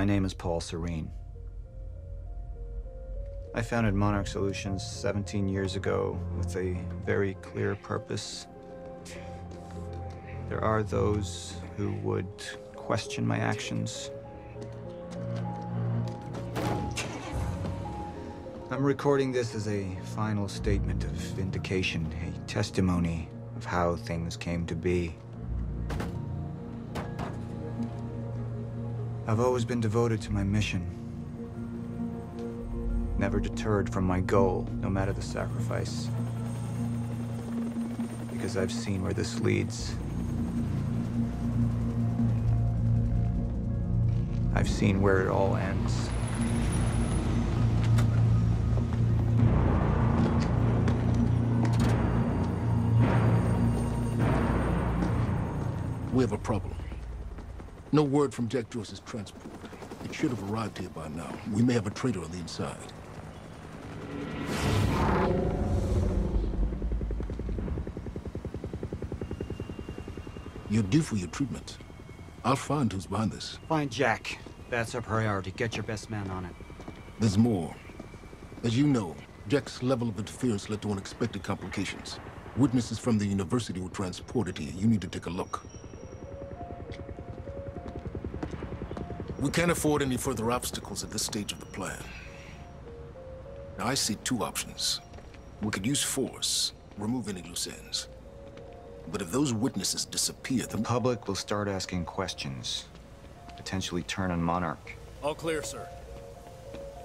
My name is Paul Serene. I founded Monarch Solutions 17 years ago with a very clear purpose. There are those who would question my actions. I'm recording this as a final statement of vindication, a testimony of how things came to be. I've always been devoted to my mission. Never deterred from my goal, no matter the sacrifice. Because I've seen where this leads. I've seen where it all ends. We have a problem. No word from Jack Joyce's transport. It should have arrived here by now. We may have a traitor on the inside. You're due for your treatment. I'll find who's behind this. Find Jack. That's our priority. Get your best man on it. There's more. As you know, Jack's level of interference led to unexpected complications. Witnesses from the university were transported here. You need to take a look. We can't afford any further obstacles at this stage of the plan. Now, I see two options. We could use force, remove any loose ends. But if those witnesses disappear, The public will start asking questions, potentially turn on Monarch. All clear, sir.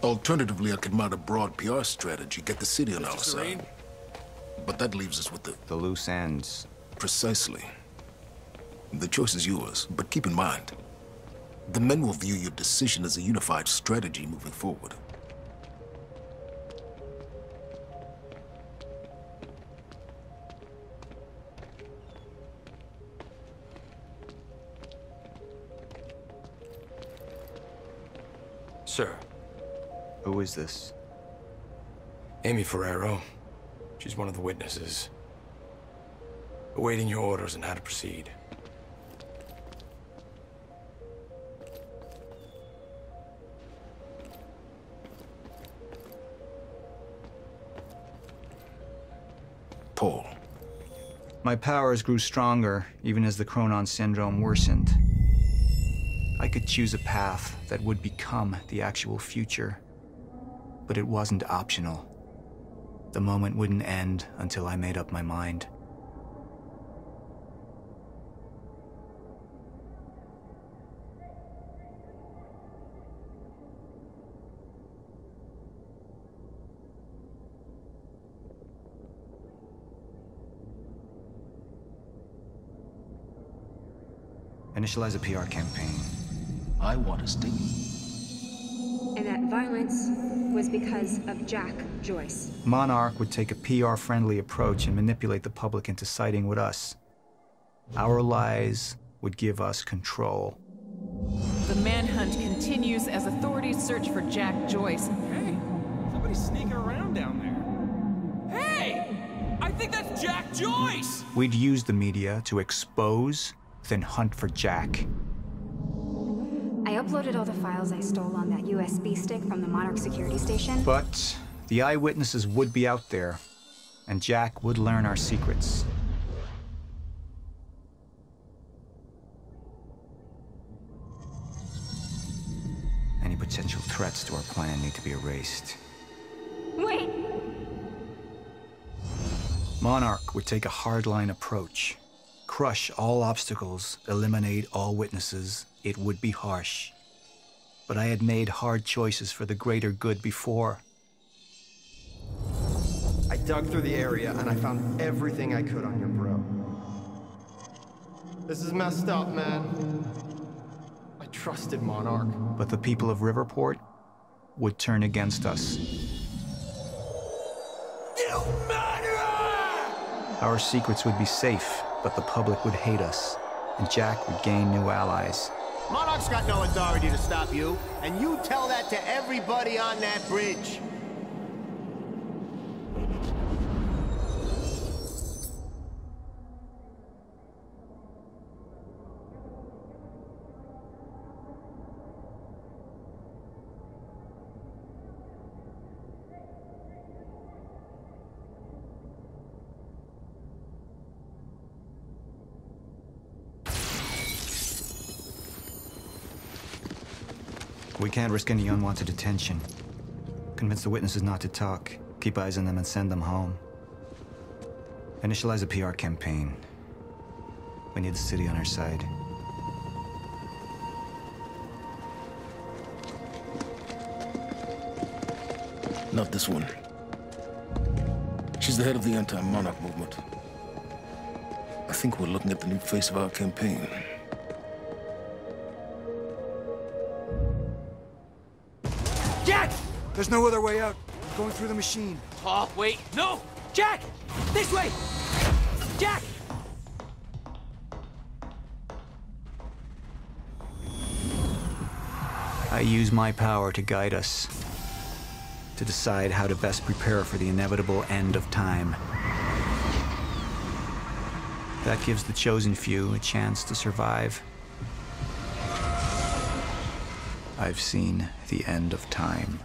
Alternatively, I could mount a broad PR strategy, get the city on our Serene? side. But that leaves us with The loose ends. Precisely. The choice is yours, but keep in mind, the men will view your decision as a unified strategy moving forward. Sir, Who is this? Amy Ferrero. She's one of the witnesses. Awaiting your orders on how to proceed. Paul. My powers grew stronger, even as the Chronon syndrome worsened. I could choose a path that would become the actual future, but it wasn't optional. The moment wouldn't end until I made up my mind. Initialize a PR campaign. I want a statement. And that violence was because of Jack Joyce. Monarch would take a PR-friendly approach and manipulate the public into siding with us. Our lies would give us control. The manhunt continues as authorities search for Jack Joyce. Hey, somebody's sneaking around down there. Hey! I think that's Jack Joyce! We'd use the media to expose, then hunt for Jack. I uploaded all the files I stole on that USB stick from the Monarch security station. But the eyewitnesses would be out there, and Jack would learn our secrets. Any potential threats to our plan need to be erased. Wait! Monarch would take a hardline approach. Crush all obstacles, eliminate all witnesses. It would be harsh. But I had made hard choices for the greater good before. I dug through the area and I found everything I could on your bro. This is messed up, man. I trusted Monarch. But the people of Riverport would turn against us. You murderer! Our secrets would be safe, but the public would hate us, and Jack would gain new allies. Monarch's got no authority to stop you, and you tell that to everybody on that bridge. We can't risk any unwanted attention. Convince the witnesses not to talk. Keep eyes on them and send them home. Initialize a PR campaign. We need the city on our side. Not this one. She's the head of the anti-monarch movement. I think we're looking at the new face of our campaign. Jack! There's no other way out. We're going through the machine. Oh, wait. No! Jack! This way! Jack! I use my power to guide us. To decide how to best prepare for the inevitable end of time. That gives the chosen few a chance to survive. I've seen the end of time.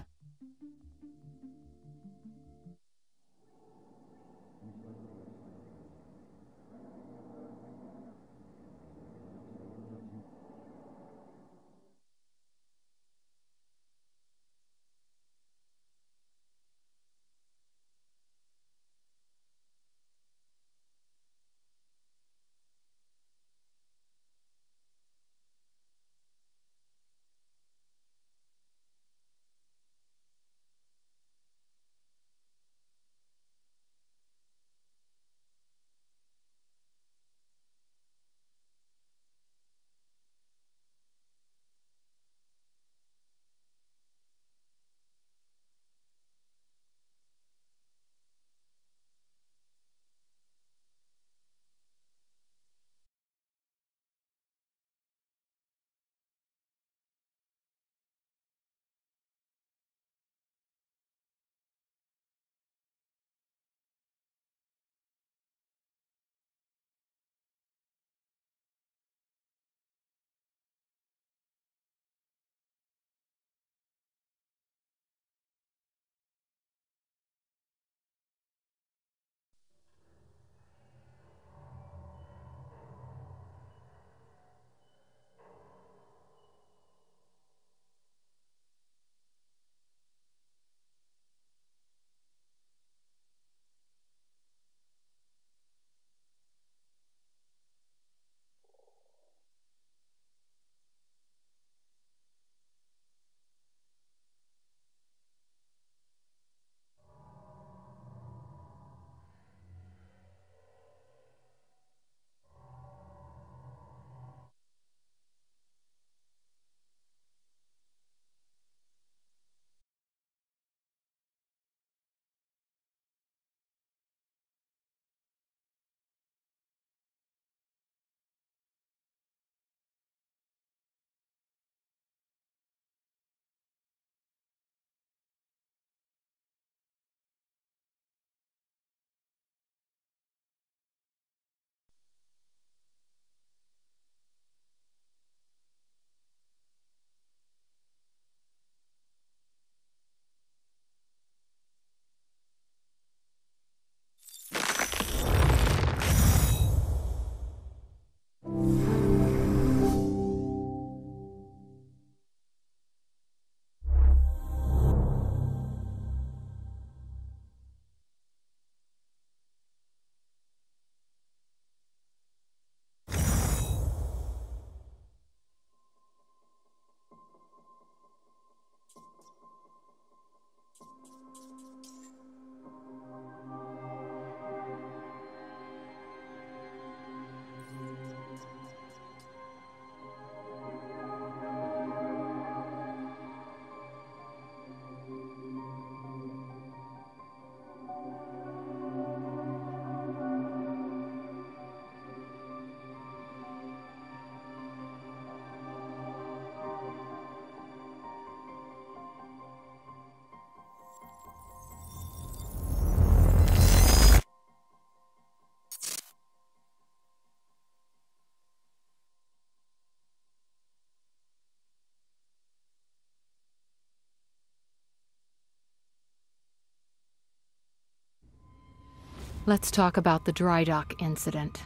Let's talk about the dry dock incident.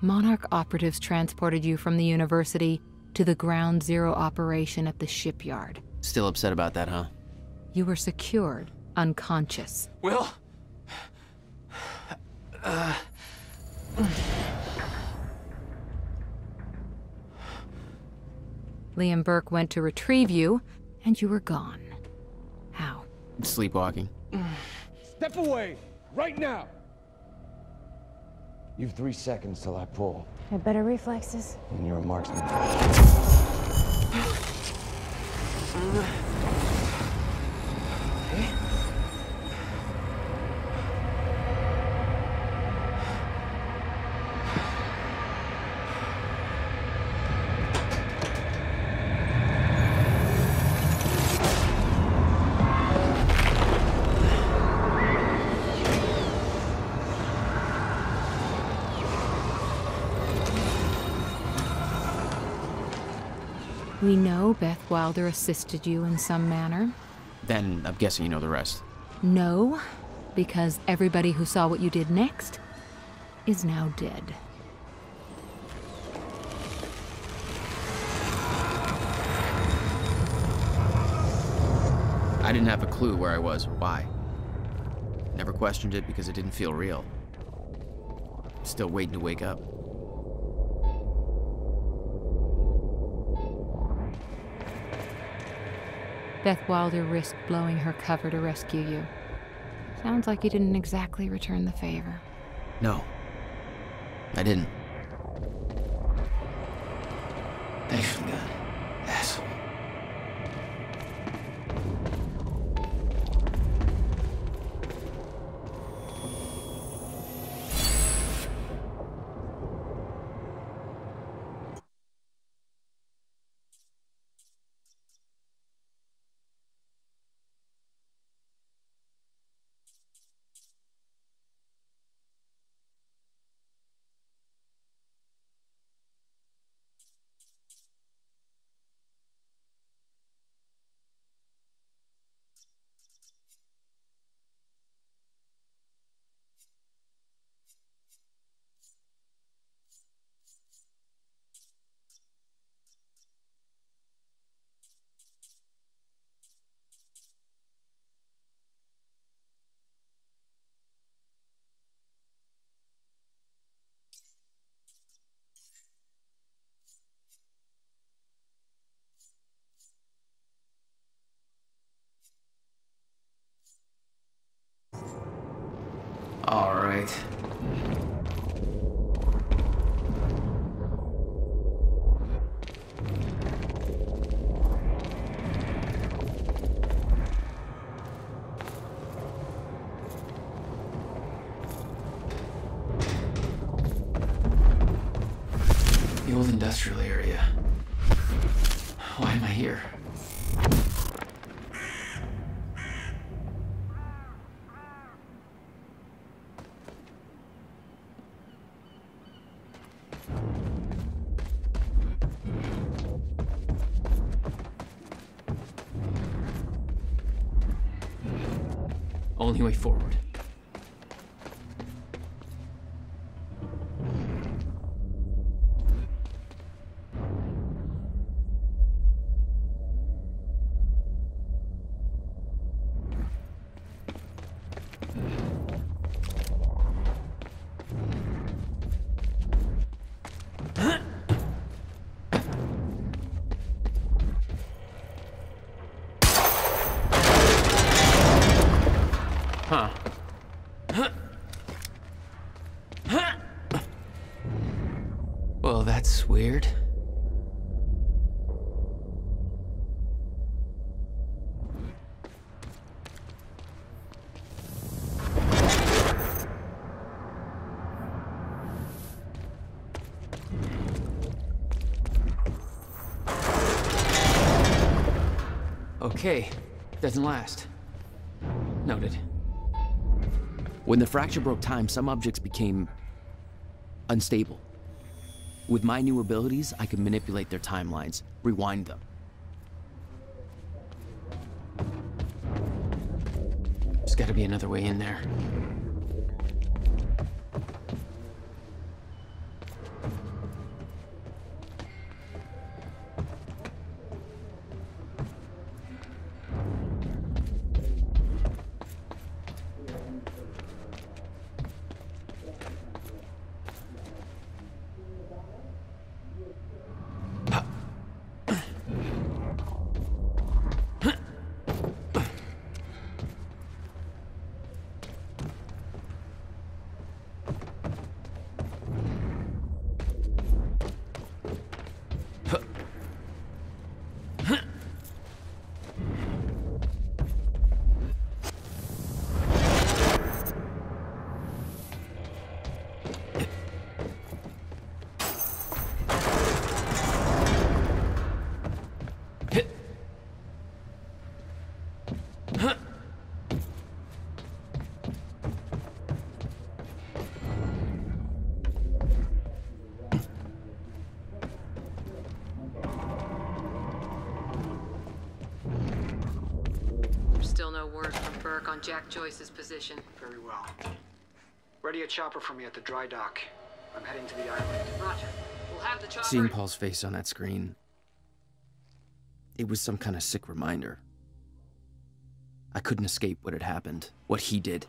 Monarch operatives transported you from the university to the Ground Zero operation at the shipyard. Still upset about that, huh? You were secured, unconscious. Will? Liam Burke went to retrieve you, and you were gone. How? Sleepwalking. Step away! Right now! You've 3 seconds till I pull. Have better reflexes. And you're a marksman. We know Beth Wilder assisted you in some manner. Then I'm guessing you know the rest. No, because everybody who saw what you did next is now dead. I didn't have a clue where I was or why. Never questioned it because it didn't feel real. Still waiting to wake up. Beth Wilder risked blowing her cover to rescue you. Sounds like you didn't exactly return the favor. No. I didn't. Thanks for that, asshole. All right. The old industrial area. Why am I here? Only way forward. Huh. Well, that's weird. Okay, doesn't last. Noted. When the fracture broke time, some objects became unstable. With my new abilities, I could manipulate their timelines, rewind them. There's gotta be another way in there. Still no word from Burke on Jack Joyce's position. Very well. Ready a chopper for me at the dry dock. I'm heading to the island. Roger. We'll have the chopper. Seeing Paul's face on that screen, it was some kind of sick reminder. I couldn't escape what had happened, what he did.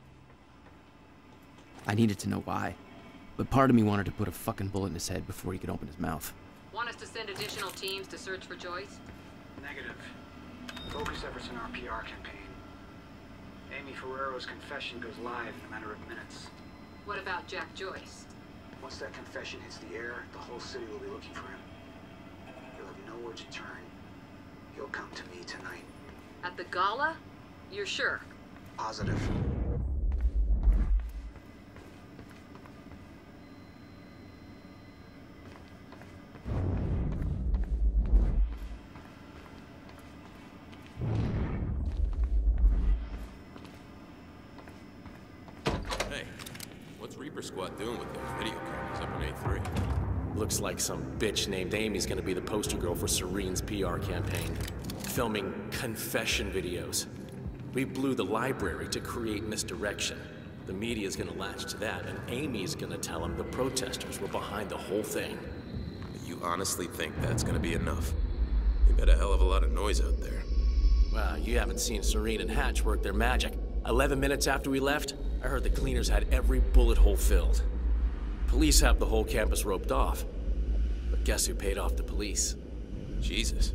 I needed to know why, but part of me wanted to put a fucking bullet in his head before he could open his mouth. Want us to send additional teams to search for Joyce? Negative. Focus efforts in our PR campaign. Amy Ferrero's confession goes live in a matter of minutes. What about Jack Joyce? Once that confession hits the air, the whole city will be looking for him. He'll have nowhere to turn. He'll come to me tonight. At the gala? You're sure? Positive. Hey, what's Reaper Squad doing with those video cameras up in A3? Looks like some bitch named Amy's gonna be the poster girl for Serene's PR campaign. Filming confession videos. We blew the library to create misdirection. The media's gonna latch to that, and Amy's gonna tell them the protesters were behind the whole thing. You honestly think that's gonna be enough? They made a hell of a lot of noise out there. Well, you haven't seen Serene and Hatch work their magic. 11 minutes after we left, I heard the cleaners had every bullet hole filled. Police have the whole campus roped off. But guess who paid off the police? Jesus.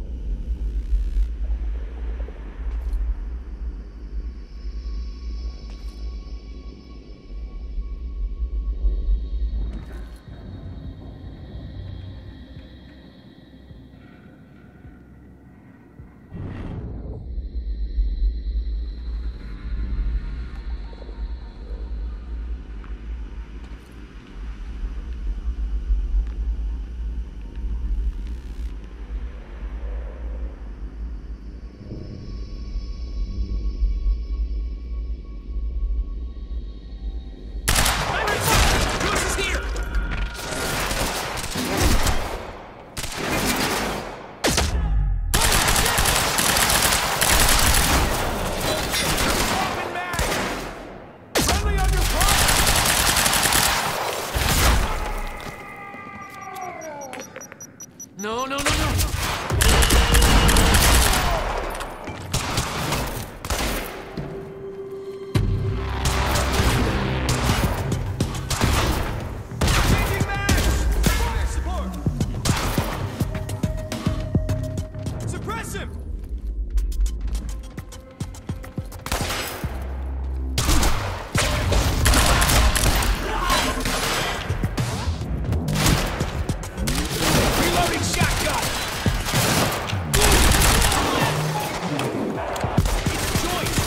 No, no, no, no! Suppress him! Reloading shotgun! It's Joyce!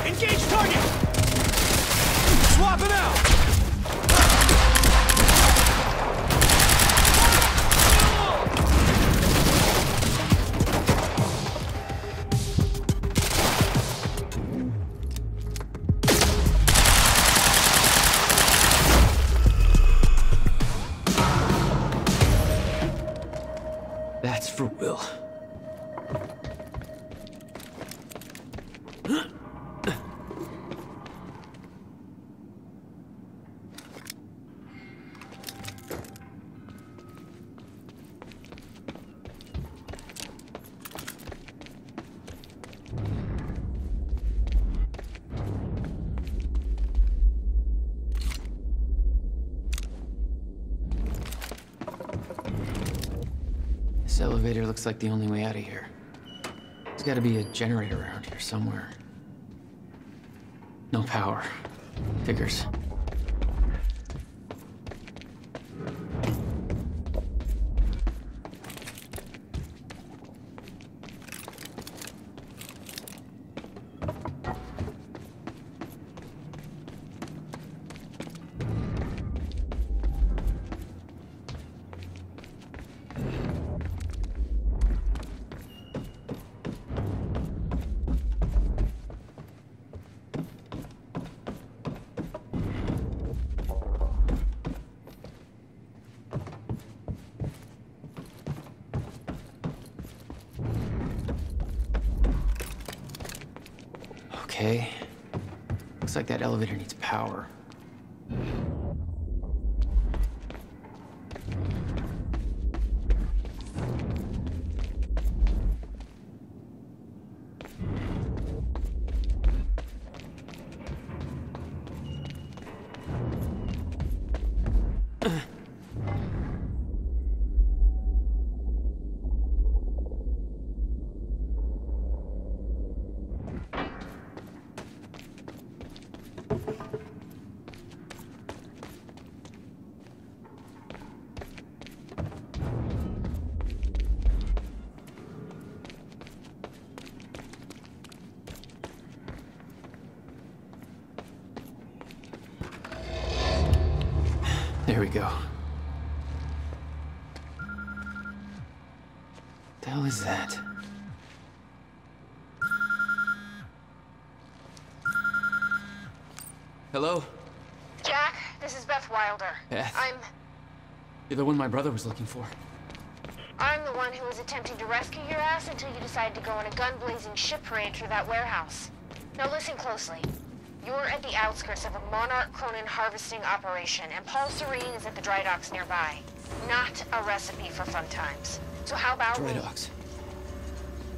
Engage target! Swap it out! That's for Will. This elevator looks like the only way out of here. There's gotta be a generator around here somewhere. No power. Figures. Okay. Looks like that elevator needs power. There we go. The hell is that? Hello? Jack, this is Beth Wilder. Beth? You're the one my brother was looking for. I'm the one who was attempting to rescue your ass until you decided to go on a gun-blazing shit parade through that warehouse. Now listen closely. You're at the outskirts of a Monarch Cronin harvesting operation, and Paul Serene is at the dry docks nearby. Not a recipe for fun times. So how about Dry docks?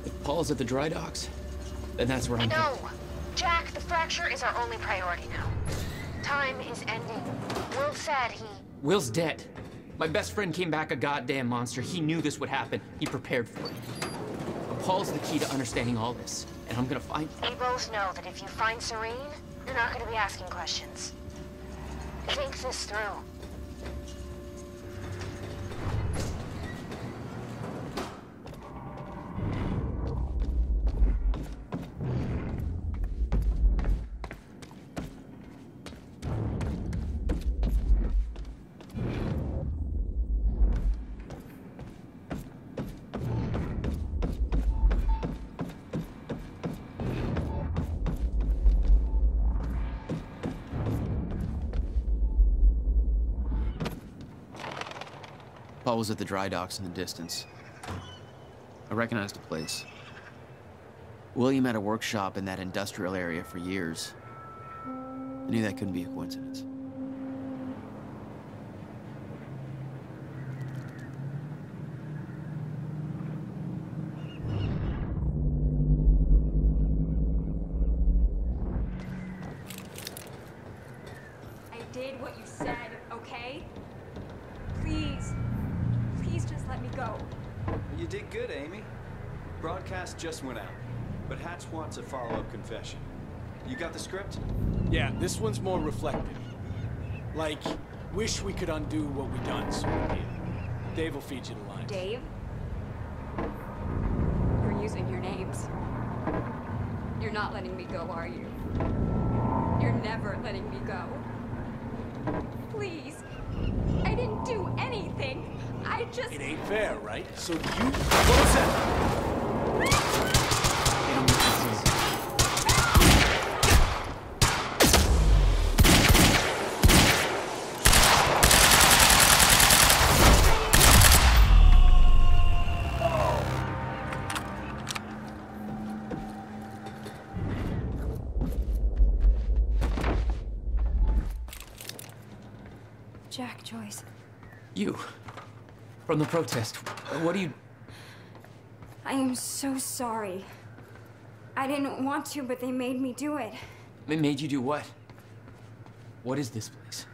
If Paul's at the dry docks, then that's where I'm No! Jack, the fracture is our only priority now. Time is ending. Will said he... Will's dead. My best friend came back a goddamn monster. He knew this would happen. He prepared for it. But Paul's the key to understanding all this, and I'm gonna find him. We both know that if you find Serene, you're not gonna be asking questions. Think this through. Paul was at the dry docks in the distance. I recognized the place. William had a workshop in that industrial area for years. I knew that couldn't be a coincidence. I did what you said, okay? Please. Please just let me go. You did good, Amy. Broadcast just went out, but Hatch wants a follow-up confession. You got the script? Yeah, this one's more reflective. Like, wish we could undo what we done sort of deal. Dave will feed you the lines. Dave? You're using your names. You're not letting me go, are you? You're never letting me go. Please. I didn't do anything. I just... It ain't fair, right? So you... What was that? Jack Joyce. You. From the protest. What do you... I am so sorry. I didn't want to, but they made me do it. They made you do what? What is this place?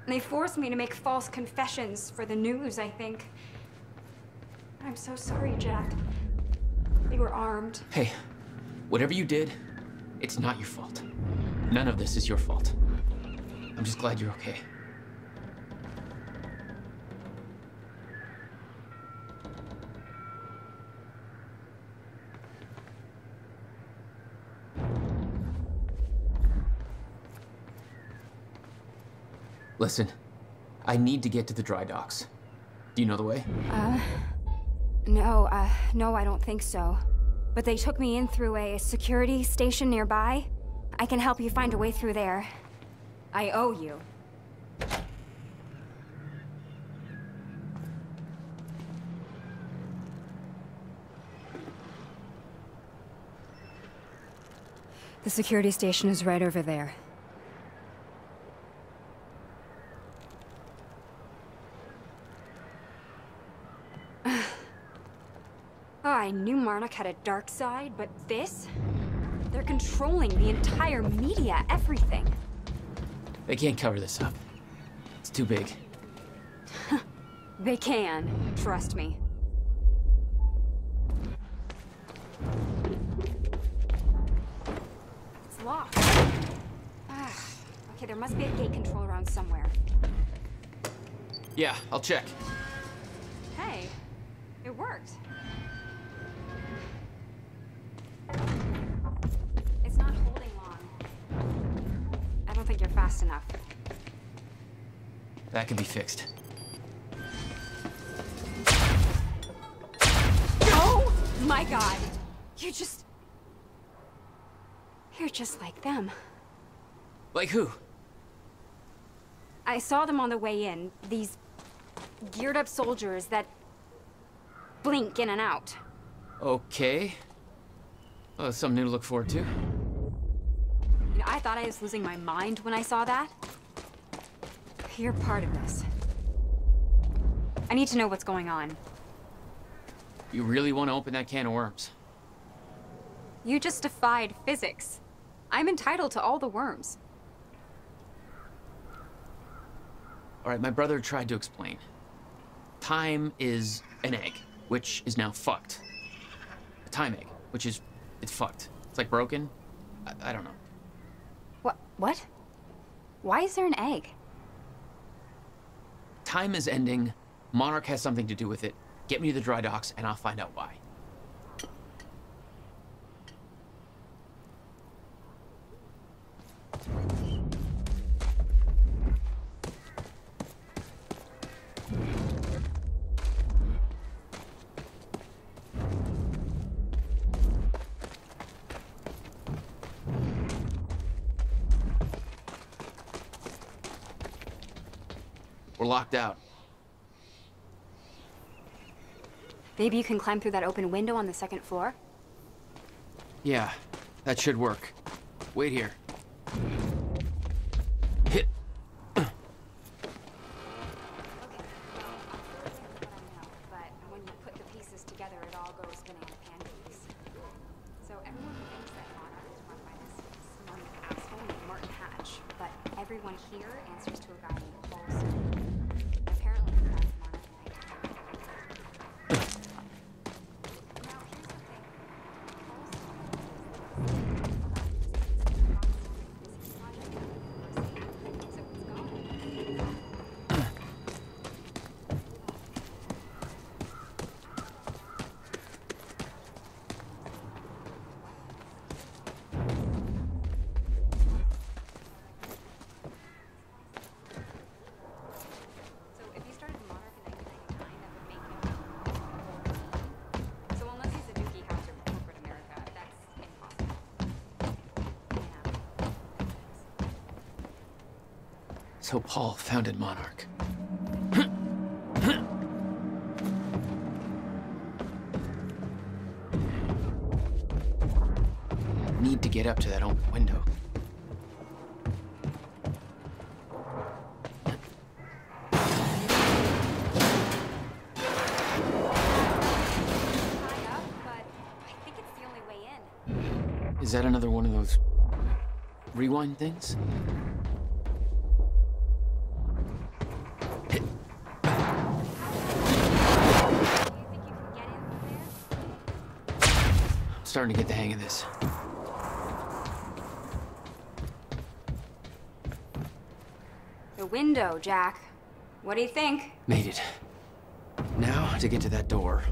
They forced me to make false confessions for the news, I think. I'm so sorry, Jack. They were armed. Hey, whatever you did, it's not your fault. None of this is your fault. I'm just glad you're okay. Listen, I need to get to the dry docks. Do you know the way? No, I don't think so. But they took me in through a security station nearby. I can help you find a way through there. I owe you. The security station is right over there. Oh, I knew Monarch had a dark side, but this? They're controlling the entire media, everything. They can't cover this up. It's too big. They can, trust me. It's locked. Okay, there must be a gate control around somewhere. Yeah, I'll check. Hey, it worked. It's not holding long. I don't think you're fast enough. That can be fixed. Oh my god! You're just like them. Like who? I saw them on the way in. These geared up soldiers that blink in and out. Okay. Well, that's something new to look forward to. You know, I thought I was losing my mind when I saw that. You're part of this. I need to know what's going on. You really want to open that can of worms? You just defied physics. I'm entitled to all the worms. All right, my brother tried to explain. Time is an egg, which is now fucked. A time egg, which is... it's fucked. It's like broken. I don't know. What? Why is there an egg? Time is ending. Monarch has something to do with it. Get me to the dry docks, and I'll find out why. We're locked out. Maybe you can climb through that open window on the second floor? Yeah, that should work. Wait here. Hit. But when you put the pieces together, it all goes banana pancakes. So everyone thinks that Monarch is run by this smart asshole named Martin Hatch, but everyone here answers to a guy named Paul Stone. Apparently, that's Monarch. So Paul founded Monarch. Need to get up to that open window. Is that another one of those rewind things? Starting to get the hang of this. The window, Jack. What do you think? Made it. Now to get to that door.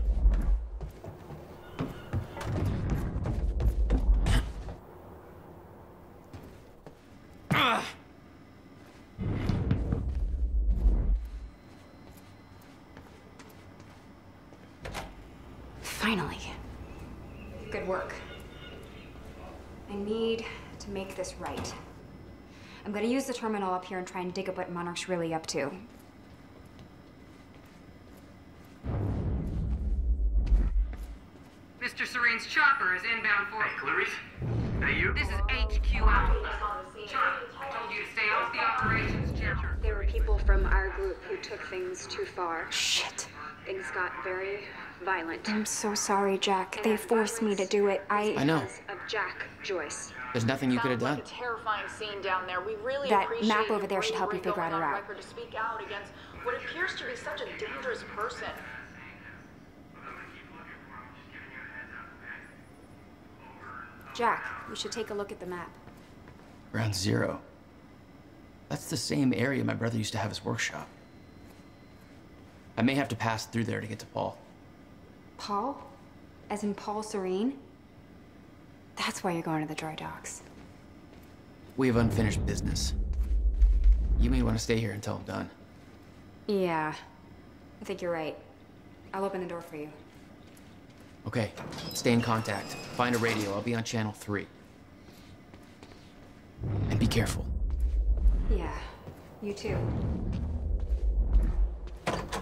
Finally. Good work. I need to make this right. I'm gonna use the terminal up here and try and dig up what Monarch's really up to. Mr. Serene's chopper is inbound for... Hey, Clarice? Hey, you? This is HQ Alpha. Charlie, told you to stay off the operations channel. There were people from our group who took things too far. Shit. Things got very violent. I'm so sorry, Jack. They forced me to do it. I know. Because of Jack Joyce. There's nothing you could have done. Like a terrifying scene down there. We really that appreciate map over there should help you figure out a route. To speak out against what appears to be such a dangerous person. Jack, you should take a look at the map. Ground Zero. That's the same area my brother used to have his workshop. I may have to pass through there to get to Paul. Paul? As in Paul Serene? That's why you're going to the dry docks. We have unfinished business. You may want to stay here until I'm done. Yeah, I think you're right. I'll open the door for you. Okay, stay in contact. Find a radio. I'll be on channel 3. And be careful. Yeah, you too.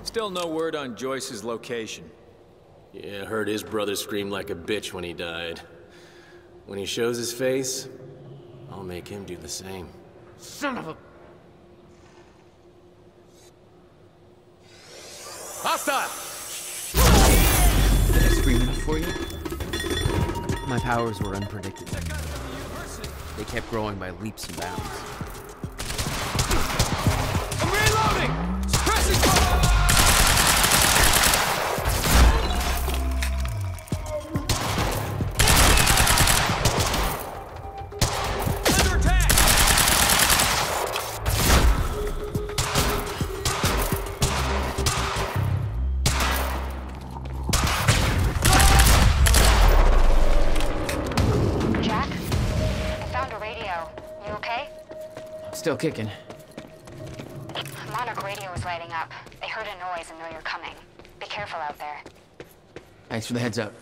Still no word on Joyce's location. Yeah, heard his brother scream like a bitch when he died. When he shows his face, I'll make him do the same. Son of a... Hostile! Did I scream enough for you? My powers were unpredictable. They kept growing by leaps and bounds. I'm reloading! Suppressing fire! Under attack! Jack? I found a radio. You okay? Still kicking. Monarch radio is lighting up. They heard a noise and know you're coming. Be careful out there. Thanks for the heads up.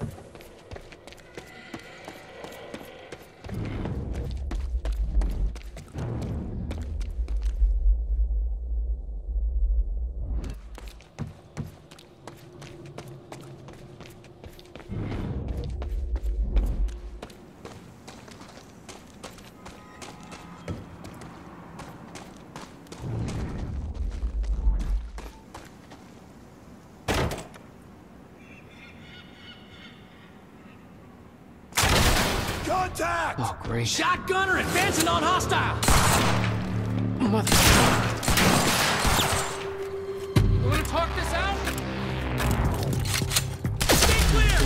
Contact! Oh, great. Shotgunner advancing on hostile! Mother... You wanna talk this out? Stay clear!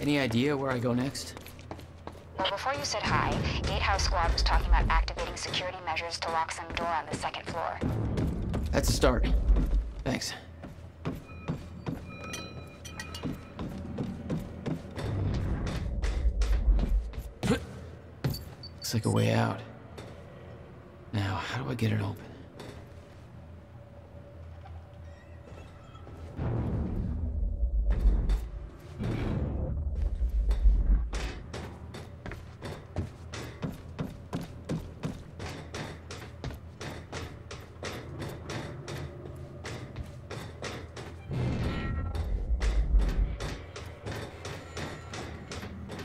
Any idea where I go next? Well, before you said hi, Gatehouse Squad was talking about activating security measures to lock some door on the second floor. That's a start. Thanks. Looks like a way out. Now, how do I get it open?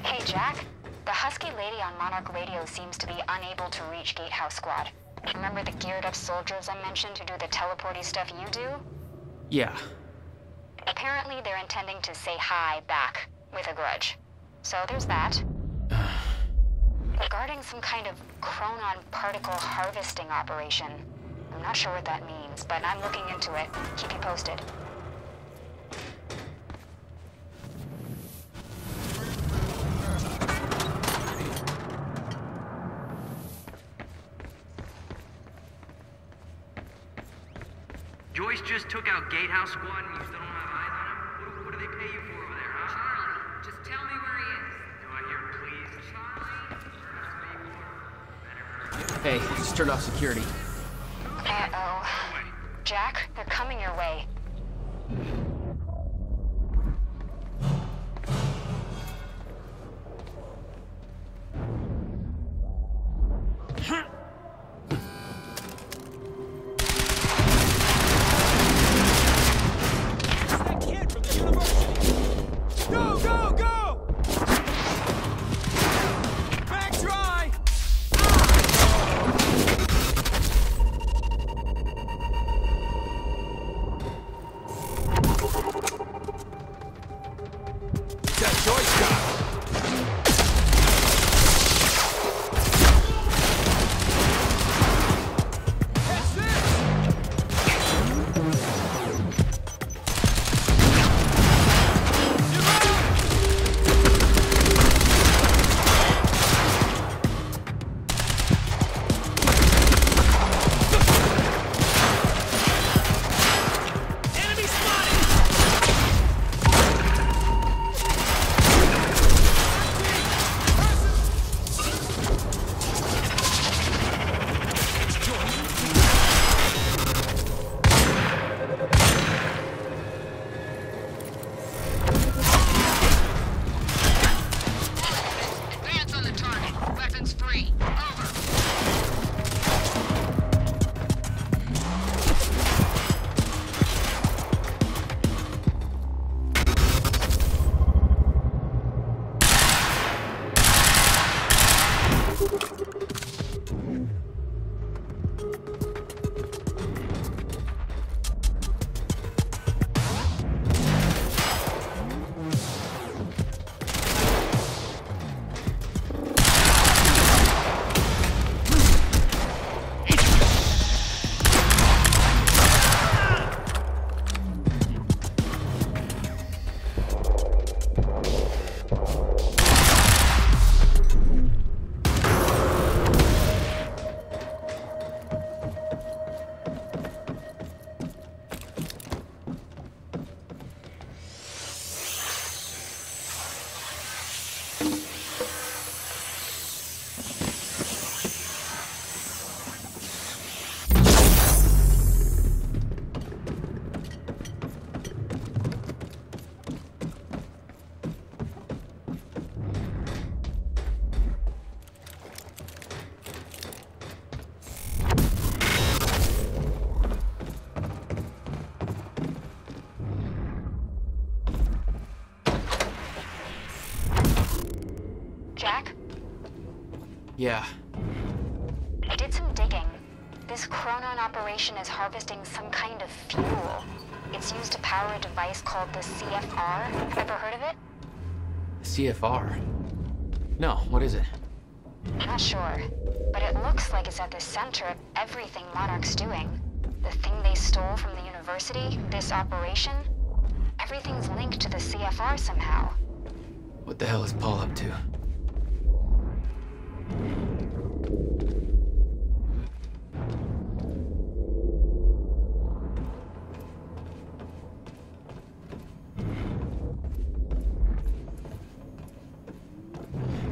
Hey, Jack. The husky lady on Monarch Radio seems to be unable to reach Gatehouse Squad. Remember the geared-up soldiers I mentioned who do the teleporty stuff you do? Yeah. Apparently they're intending to say hi back, with a grudge. So there's that. Regarding some kind of chronon particle harvesting operation. I'm not sure what that means, but I'm looking into it. Keep you posted. Joyce just took out Gatehouse Squad and you still don't have eyes on him? What do they pay you for over there, huh? Charlie, just tell me where he is. Do I hear please? Charlie? Hey, just turned off security. Uh-oh. Jack, they're coming your way. Yeah. I did some digging. This Chronon operation is harvesting some kind of fuel. It's used to power a device called the CFR. Ever heard of it? CFR? No, what is it? Not sure, but it looks like it's at the center of everything Monarch's doing. The thing they stole from the university, this operation, everything's linked to the CFR somehow. What the hell is Paul up to?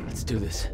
Let's do this.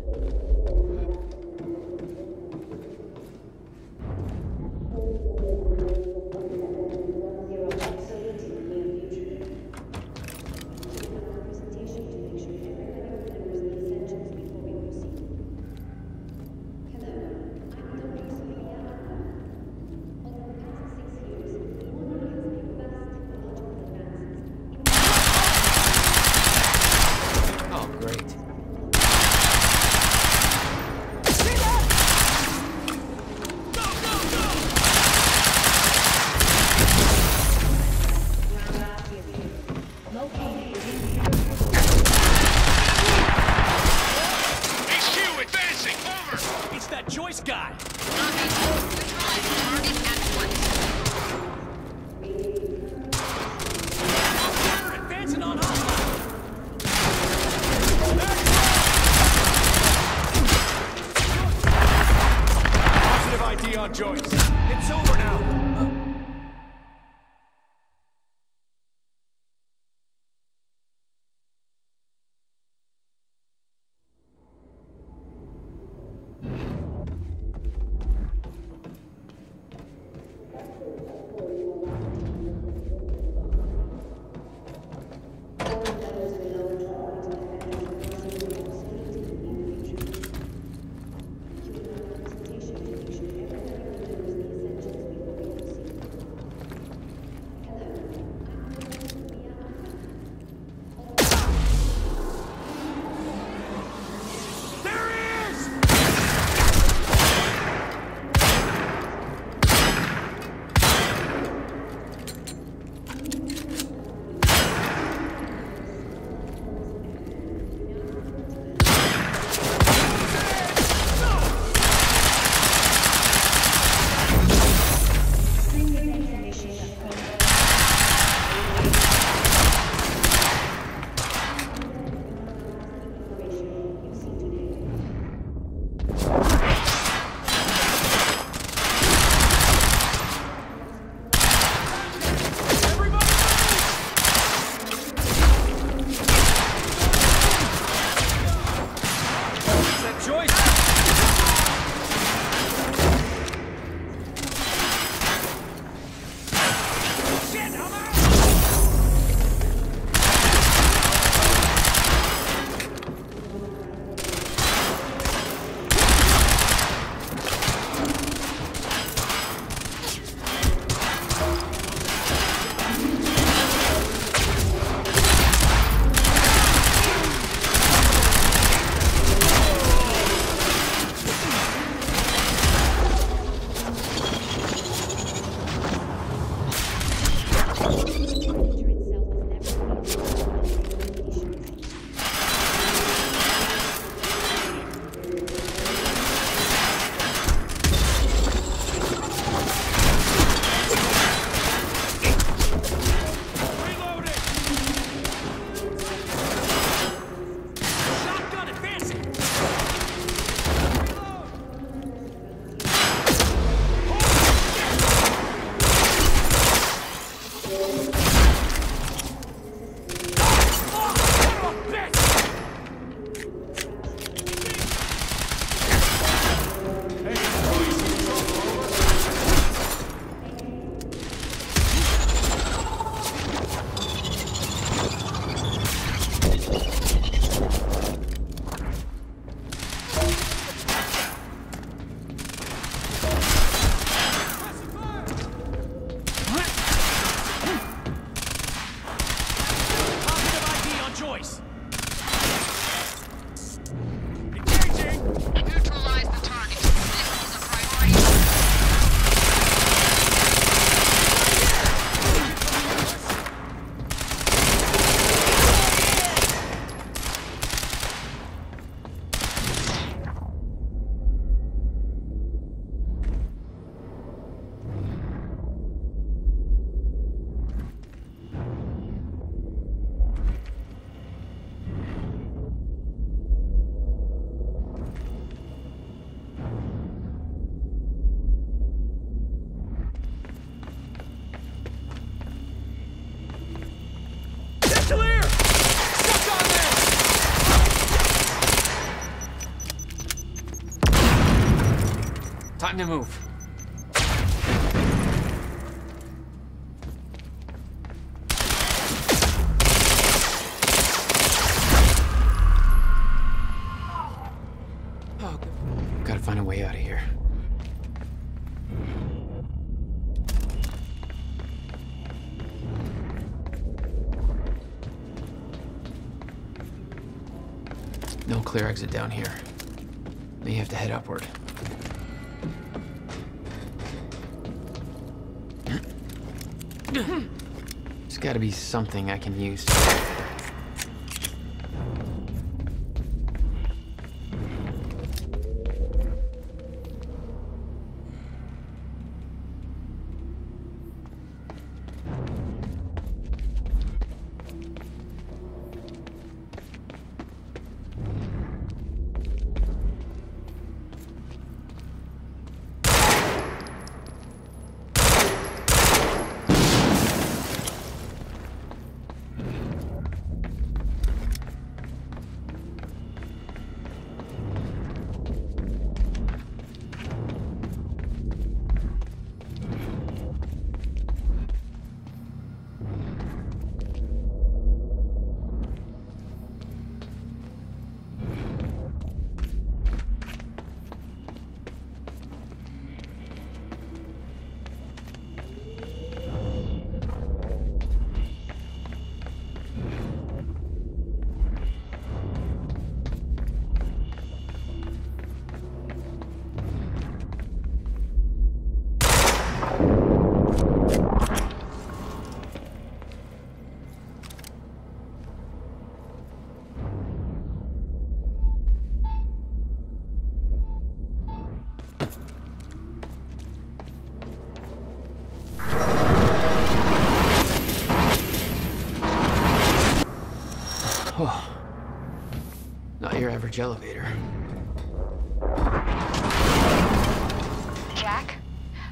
Time to move. Oh, gotta find a way out of here. No clear exit down here. May have to head upward. There's gotta be something I can use. Oh, not your average elevator. Jack,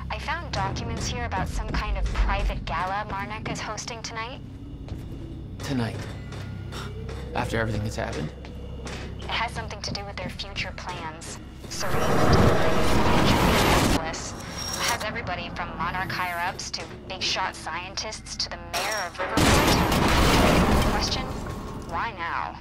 I found documents here about some kind of private gala Marnek is hosting tonight. Tonight? After everything that's happened? It has something to do with their future plans. Serene's delivering a speech in Minneapolis. It has everybody from Monarch higher-ups to big-shot scientists to the mayor of Riverport. Question? Why now?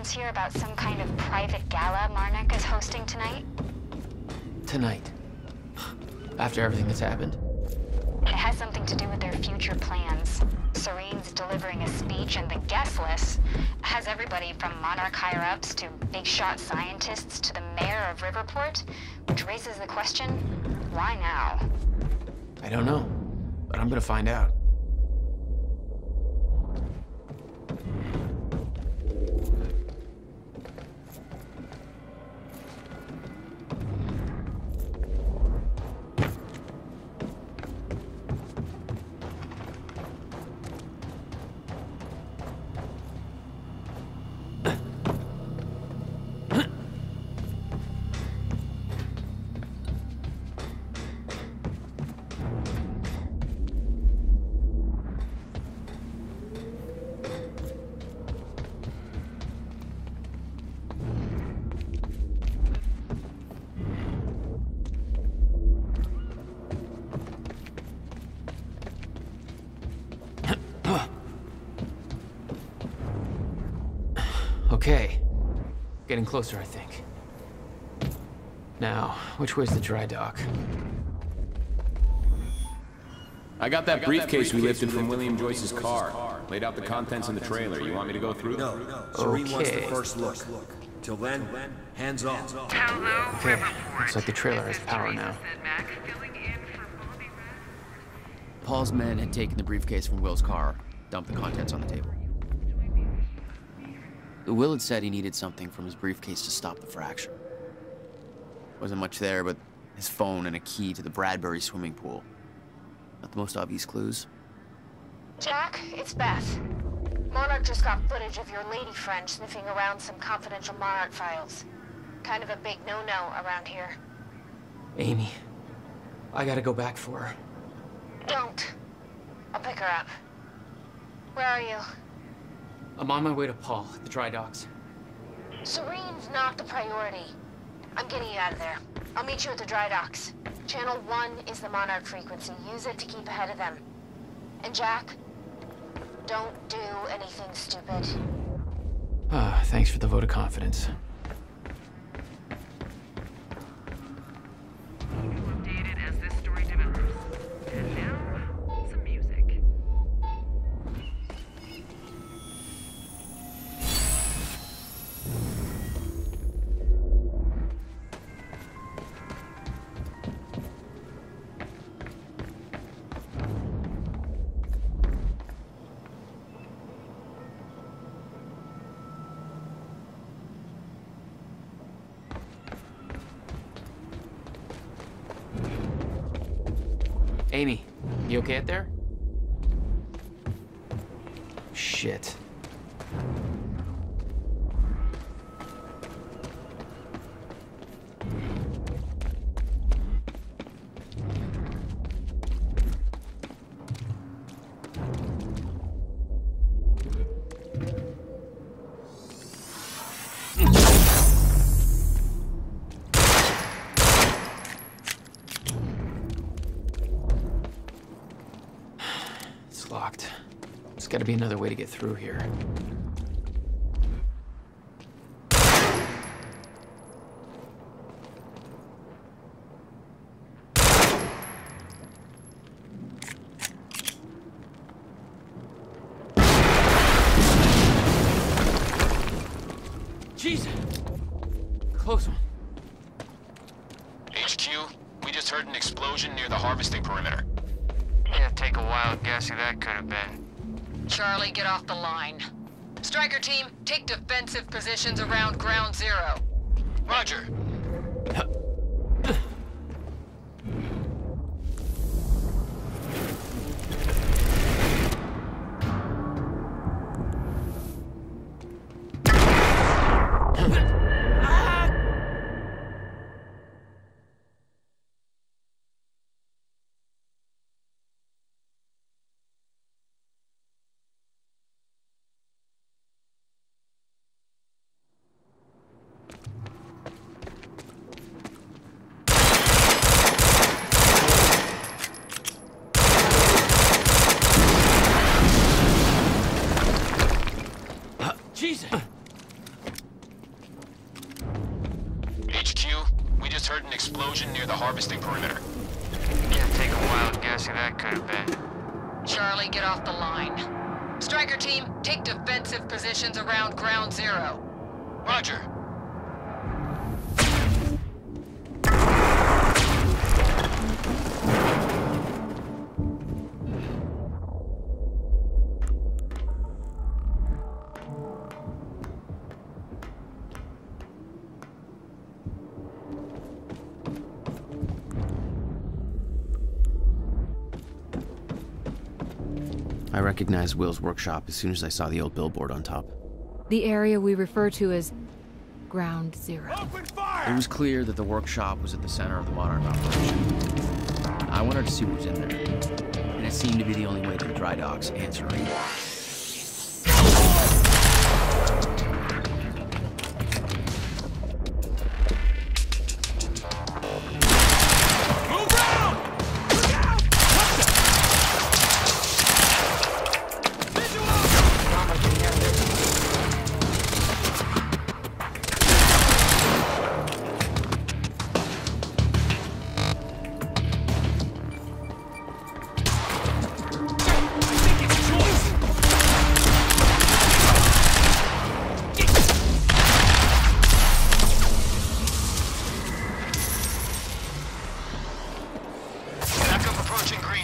communications here about some kind of private gala Marnik is hosting tonight? Tonight. After everything that's happened? It has something to do with their future plans. Serene's delivering a speech, and the guest list has everybody from Monarch higher-ups to big-shot scientists to the mayor of Riverport, which raises the question, why now? I don't know, but I'm gonna find out. Okay. Getting closer, I think. Now, which way's the dry dock? I got that briefcase we lifted from William Joyce's car. Laid out the contents in the trailer. You want me to go through? No. Serene wants the first look. Till then, hands off. Okay, looks like the trailer has power now. Paul's men had taken the briefcase from Will's car, dumped the contents on the table. Will had said he needed something from his briefcase to stop the fracture. Wasn't much there, but his phone and a key to the Bradbury swimming pool. Not the most obvious clues. Jack, it's Beth. Monarch just got footage of your lady friend sniffing around some confidential Monarch files. Kind of a big no-no around here. Amy, I gotta go back for her. Don't. I'll pick her up. Where are you? I'm on my way to Paul at the dry docks. Serene's not the priority. I'm getting you out of there. I'll meet you at the dry docks. Channel 1 is the Monarch frequency. Use it to keep ahead of them. And Jack, don't do anything stupid. Thanks for the vote of confidence. Updated as this story develops. And now, some music. Amy, you okay out there? Shit. Locked. There's gotta be another way to get through here. Jeez! Close one. HQ, we just heard an explosion near the harvesting perimeter. Yeah, take a wild guess who that could have been. Charlie, get off the line. Striker team, take defensive positions around ground zero. Roger. Jesus! harvesting perimeter. Can't take a wild guess who that could have been. Charlie, get off the line. Striker team, take defensive positions around ground zero. Roger. I recognized Will's workshop as soon as I saw the old billboard on top. The area we refer to as Ground Zero. It was clear that the workshop was at the center of the Monarch operation. I wanted to see what was in there, and it seemed to be the only way to the dry dock's answering.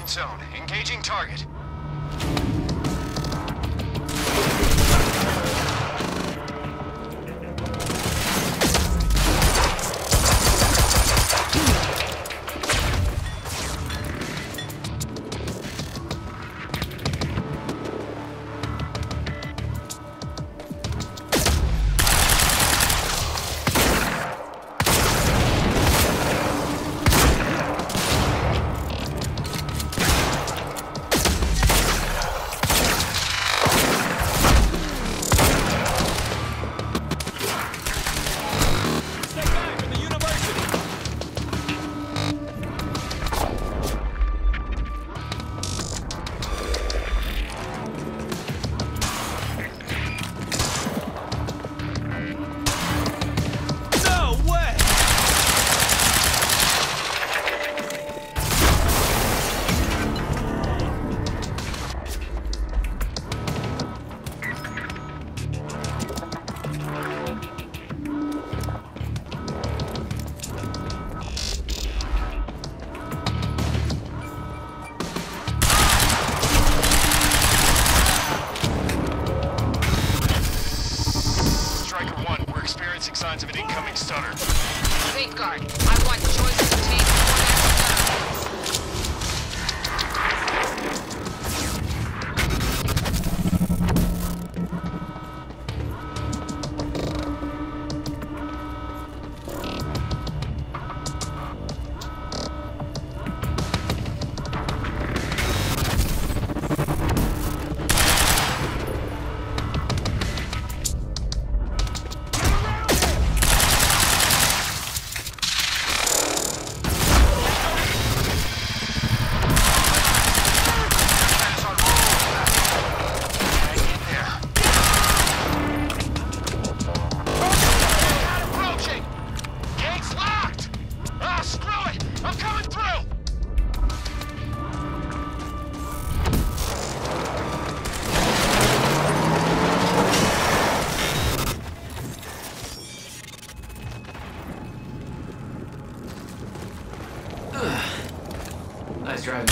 Zone. Engaging target. Signs of an incoming stunner. Safeguard. I want Joyce to take Nice driving.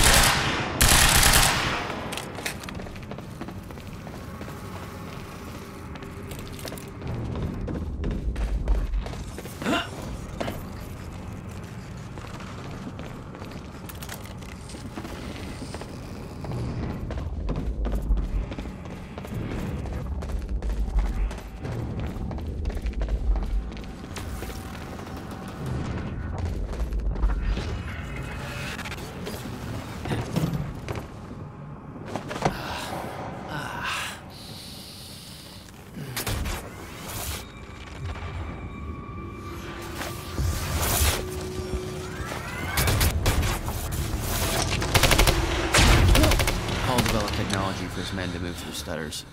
Technology for his men to move through stutters.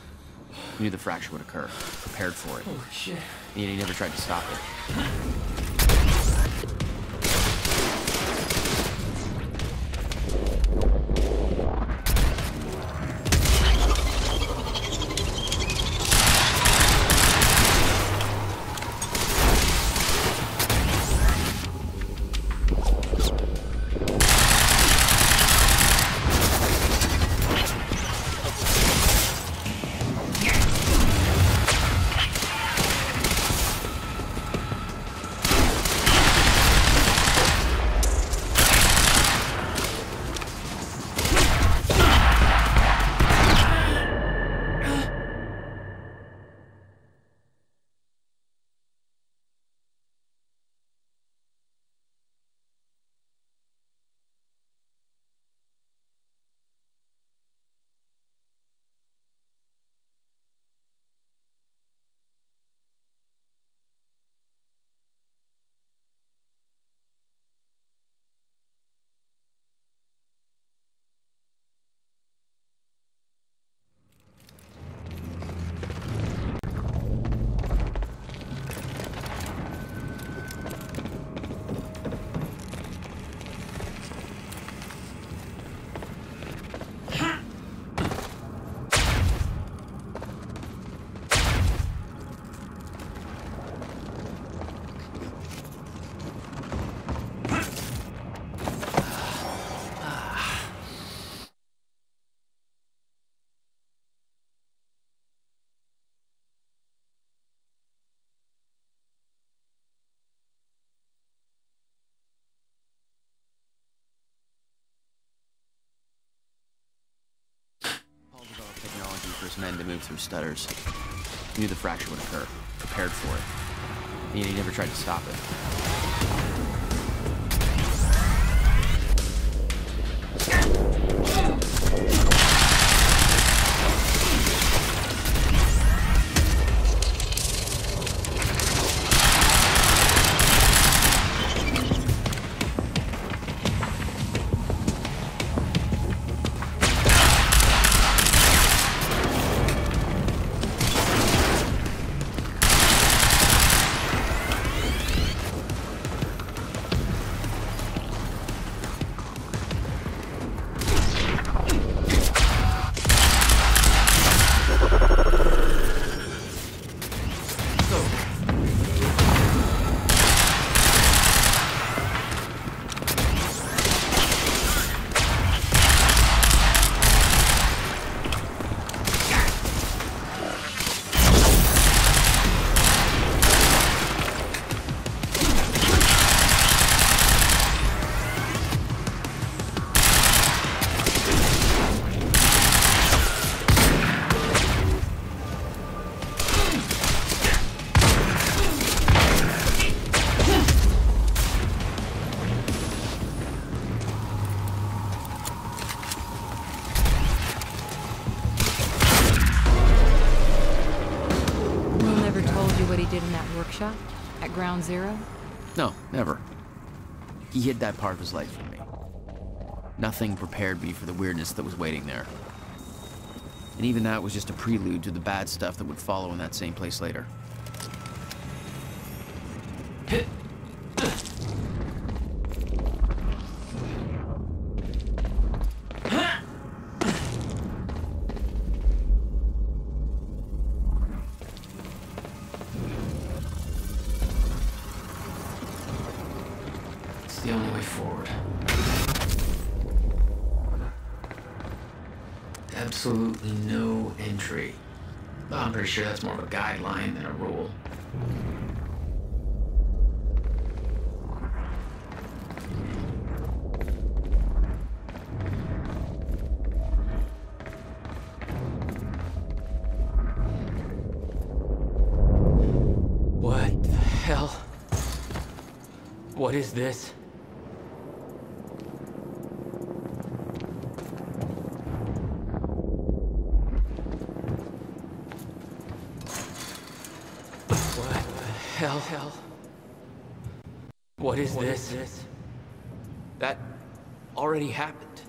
He knew the fracture would occur, prepared for it. Oh, shit. And yet he never tried to stop it. his men to move through stutters. He knew the fracture would occur, prepared for it. Yet he never tried to stop it. Workshop? At Ground Zero? No, never. He hid that part of his life from me. Nothing prepared me for the weirdness that was waiting there. And even that was just a prelude to the bad stuff that would follow in that same place later. The only way forward. Absolutely no entry. Well, I'm pretty sure that's more of a guideline than a rule. What the hell? What is this? Hell. What is this? That already happened.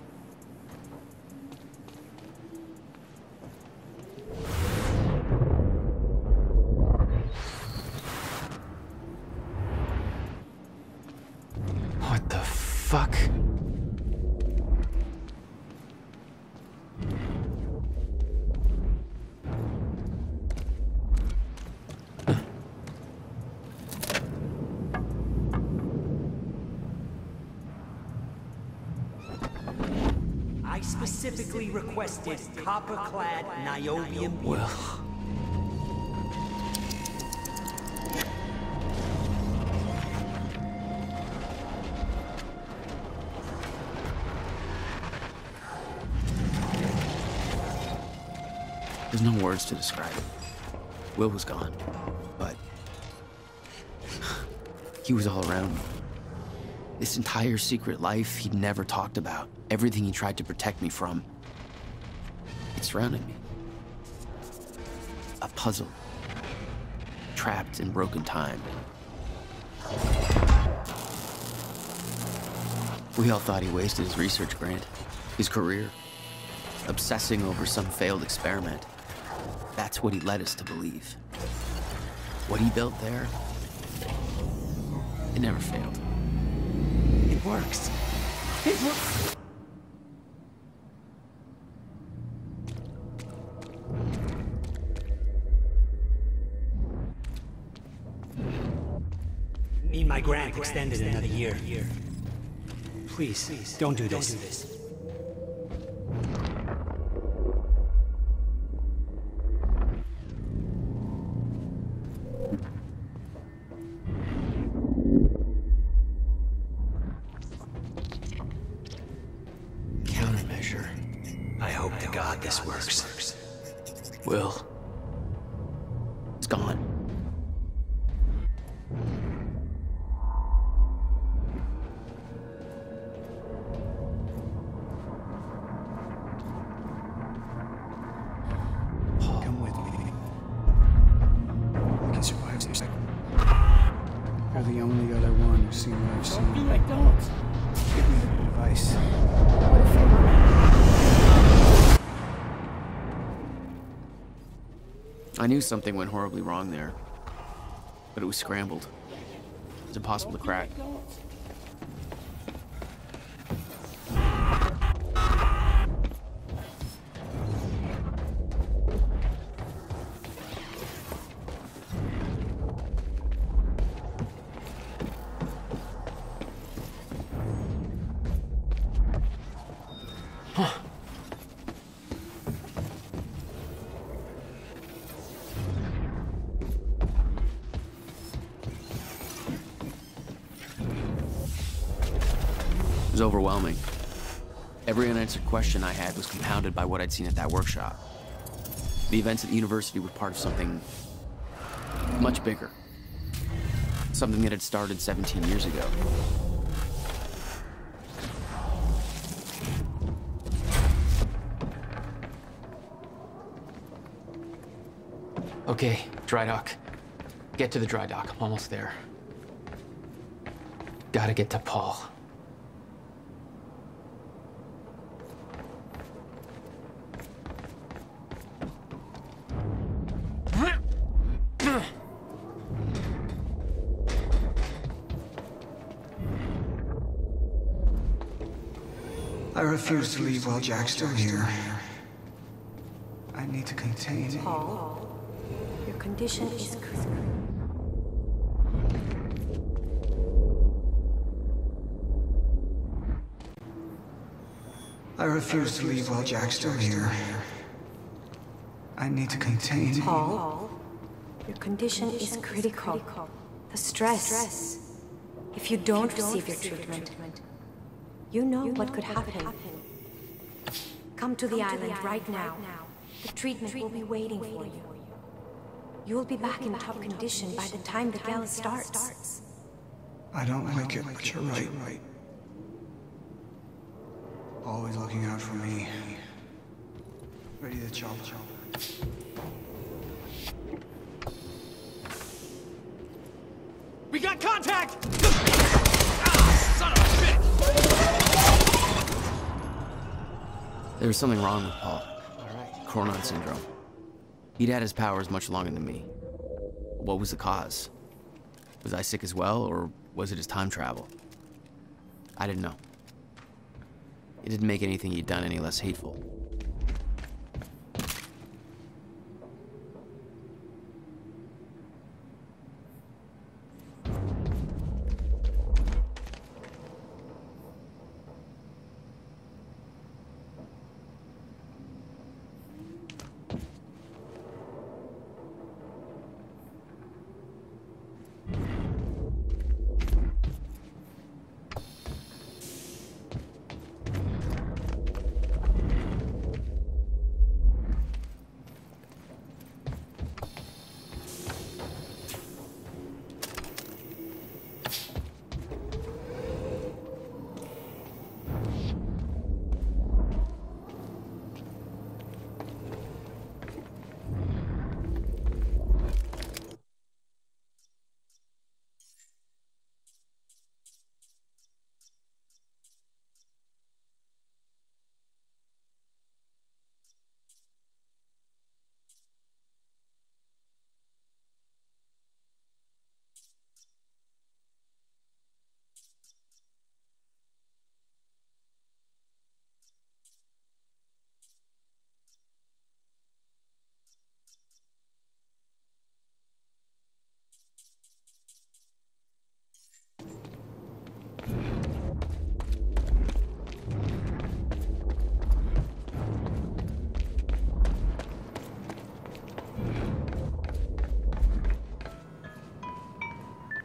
What the fuck? I specifically requested copper-clad Niobium. Well... There's no words to describe it. Will was gone, but he was all around me. This entire secret life he'd never talked about, everything he tried to protect me from, it surrounded me. A puzzle, trapped in broken time. We all thought he wasted his research grant, his career, obsessing over some failed experiment. That's what he led us to believe. What he built there, it never failed. It works. It works. Need my grant extended another year. Please, don't do this. Countermeasure. I hope to God this works. Will is gone. Come with me. I can survive this. You're the only other one who's seen what I've seen. Don't. Give me advice. I knew something went horribly wrong there, but it was scrambled. It was impossible to crack. It was overwhelming. Every unanswered question I had was compounded by what I'd seen at that workshop. The events at the university were part of something much bigger. Something that had started 17 years ago. Okay, dry dock. Get to the dry dock. I'm almost there. Gotta get to Paul. I refuse to leave while Jack's still here. I need to contain Paul, your condition is critical. I refuse to leave while Jack's still here. I need to contain Paul, your condition is critical. The stress. If you don't receive your treatment, you know what could happen. Come to the island right now. The treatment will be waiting for you. You'll be back in top condition by the time the gala starts. I don't like it, but you're right. Always looking out for me. Ready to chop. We got contact! Ah, son of a bitch! There was something wrong with Paul. Chronon syndrome. He'd had his powers much longer than me. What was the cause? Was I sick as well, or was it his time travel? I didn't know. It didn't make anything he'd done any less hateful.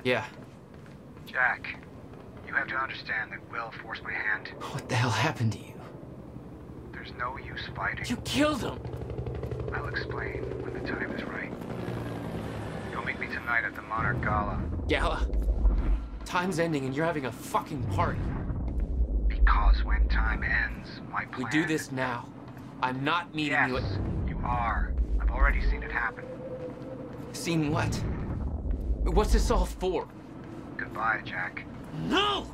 Yeah. Jack, you have to understand that Will forced my hand. What the hell happened to you? There's no use fighting. You killed him! I'll explain when the time is right. You'll meet me tonight at the Monarch Gala. Gala? Time's ending and you're having a fucking party. Because when time ends, my plan... We do this now. I'm not meeting you at... Yes, you are. I've already seen it happen. Seen what? What's this all for? Goodbye, Jack. No!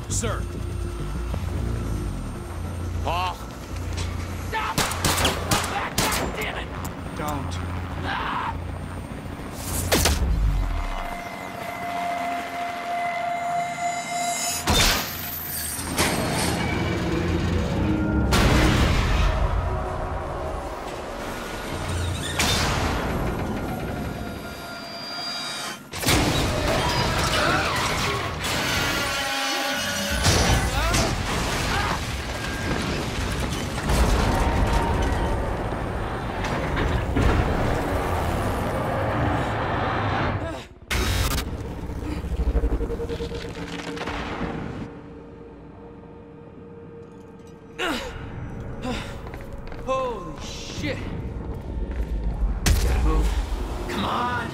Sir. Paul. Stop! Come back! God damn it! Don't. Ah! Holy shit! Gotta move. Come on!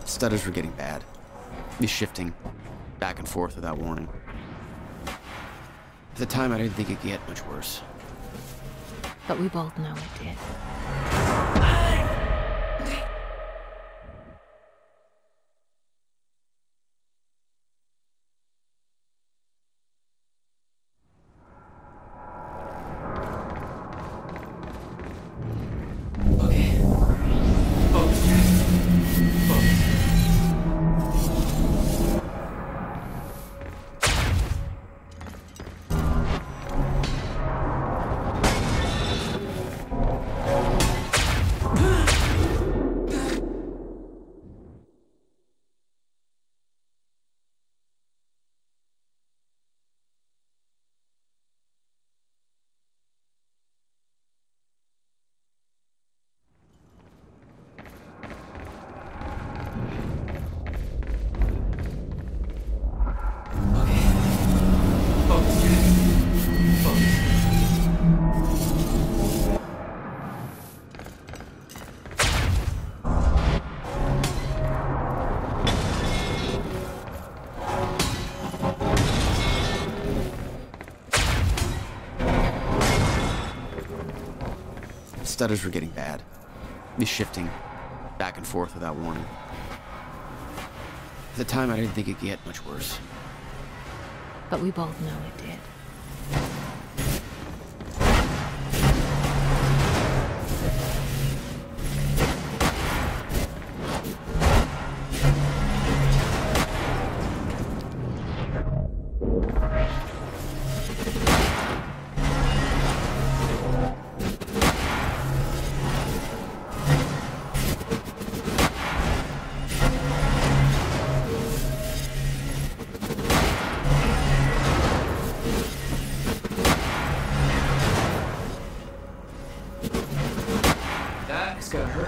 Stutters were getting bad. He's shifting back and forth without warning. At the time, I didn't think it could get much worse. But we both know it did. stutters were getting bad. He's shifting back and forth without warning. At the time, I didn't think it could get much worse. But we both know it did. It's gonna hurt.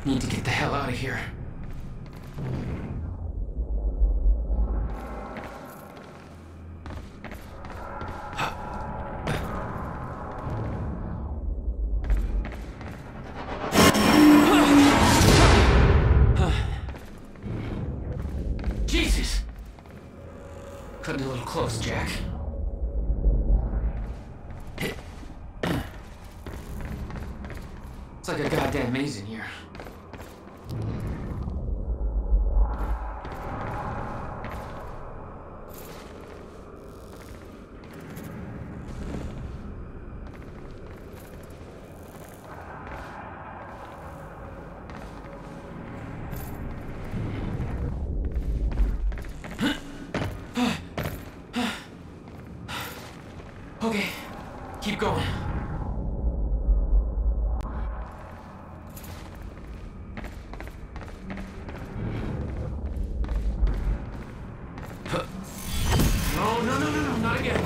Need to get the hell out of here. Jesus! Cutting a little close, Jack. It's like a goddamn maze in here. Okay, keep going. No, not again.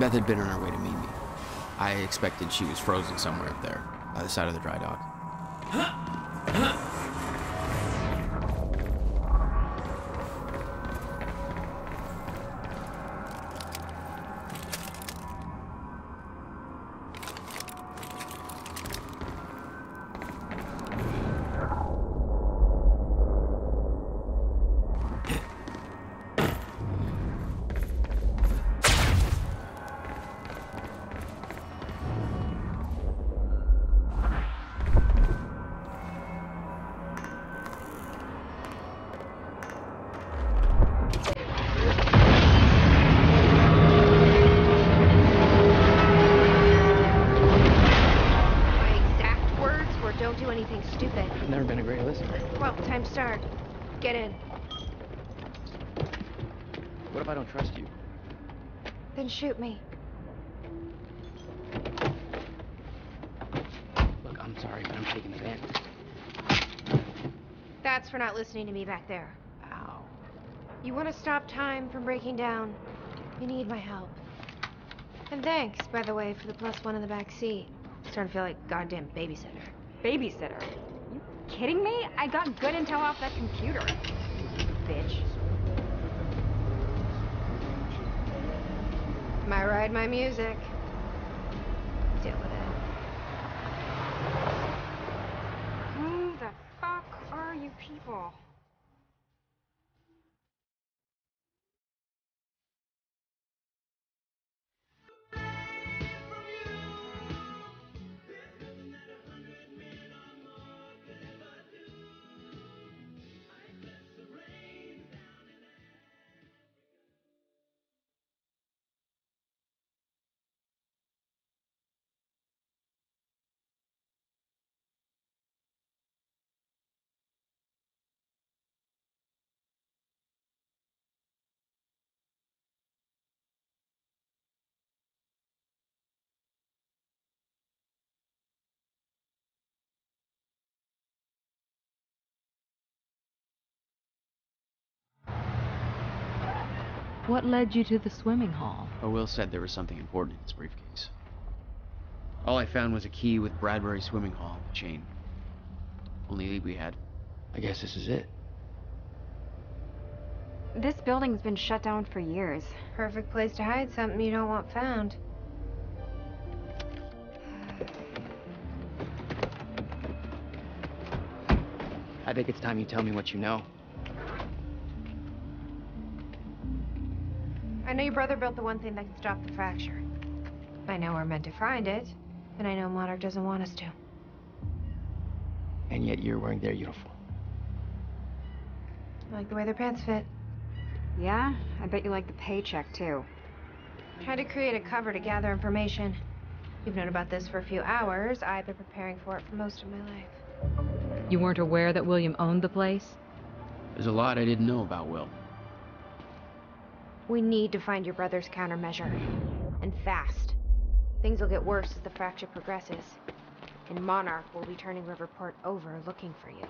Beth had been on her way to meet me. I expected she was frozen somewhere up there, by the side of the dry dock. Get in. What if I don't trust you? Then shoot me. Look, I'm sorry, but I'm taking the van. That's for not listening to me back there. Ow. You want to stop time from breaking down? You need my help. And thanks, by the way, for the +1 in the back seat. Starting to feel like goddamn babysitter. Babysitter? You kidding me? I got good intel off that computer. Bitch. My ride, my music. Deal with it. Who the fuck are you people? What led you to the swimming hall? Will said there was something important in his briefcase. All I found was a key with Bradbury Swimming Hall on the chain. Only lead we had. I guess this is it. This building's been shut down for years. Perfect place to hide something you don't want found. I think it's time you tell me what you know. I know your brother built the one thing that can stop the fracture. I know we're meant to find it, and I know Monarch doesn't want us to. And yet you're wearing their uniform. I like the way their pants fit. Yeah? I bet you like the paycheck, too. Tried to create a cover to gather information. You've known about this for a few hours. I've been preparing for it for most of my life. You weren't aware that William owned the place? There's a lot I didn't know about Will. We need to find your brother's countermeasure. And fast. Things will get worse as the fracture progresses. And Monarch will be turning Riverport over looking for you.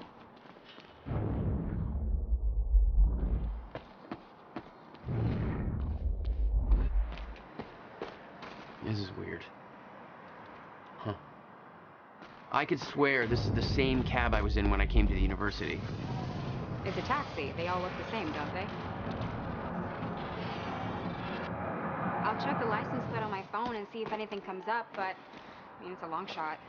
This is weird. Huh. I could swear this is the same cab I was in when I came to the university. It's a taxi. They all look the same, don't they? I'll check the license plate on my phone and see if anything comes up, but I mean, it's a long shot.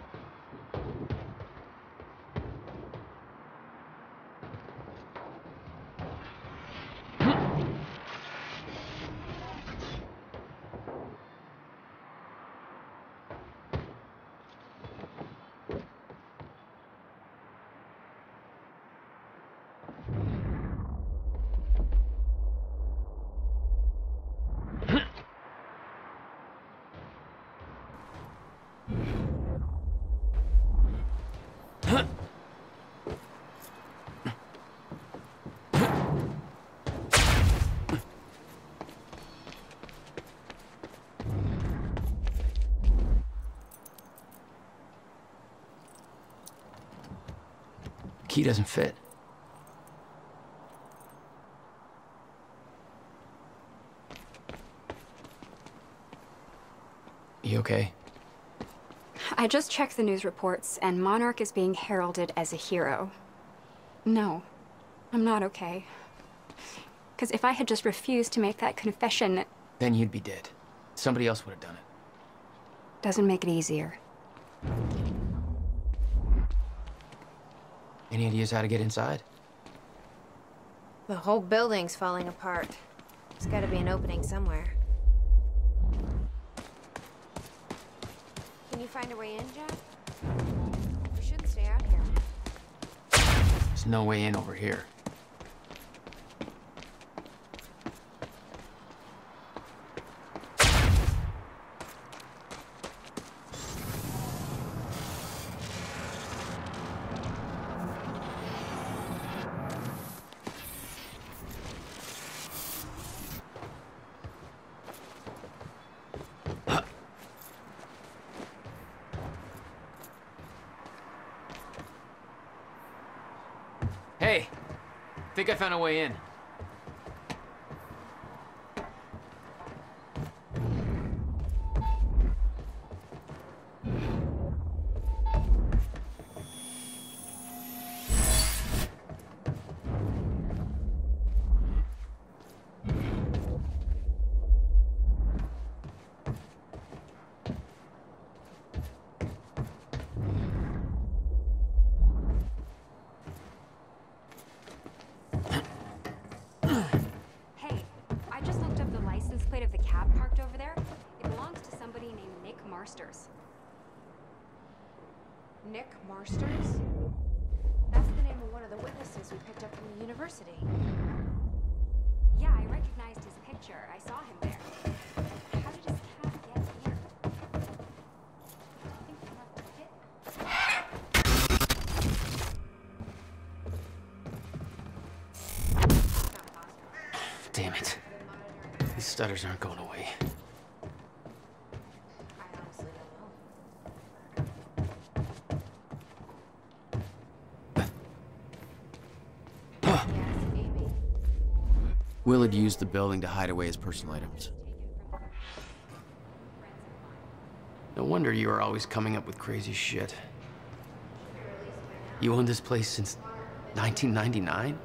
Key doesn't fit. You okay? I just checked the news reports, and Monarch is being heralded as a hero. No, I'm not okay. Because if I had just refused to make that confession... Then you'd be dead. Somebody else would have done it. Doesn't make it easier. Any ideas how to get inside? The whole building's falling apart. There's gotta be an opening somewhere. Can you find a way in, Jack? We shouldn't stay out here. There's no way in over here. Hey, think I found a way in. Nick Marsters? That's the name of one of the witnesses we picked up from the university. Yeah, I recognized his picture. I saw him there. How did his cab get here? Damn it. These stutters aren't going away. Will had used the building to hide away his personal items. No wonder you were always coming up with crazy shit. You owned this place since 1999?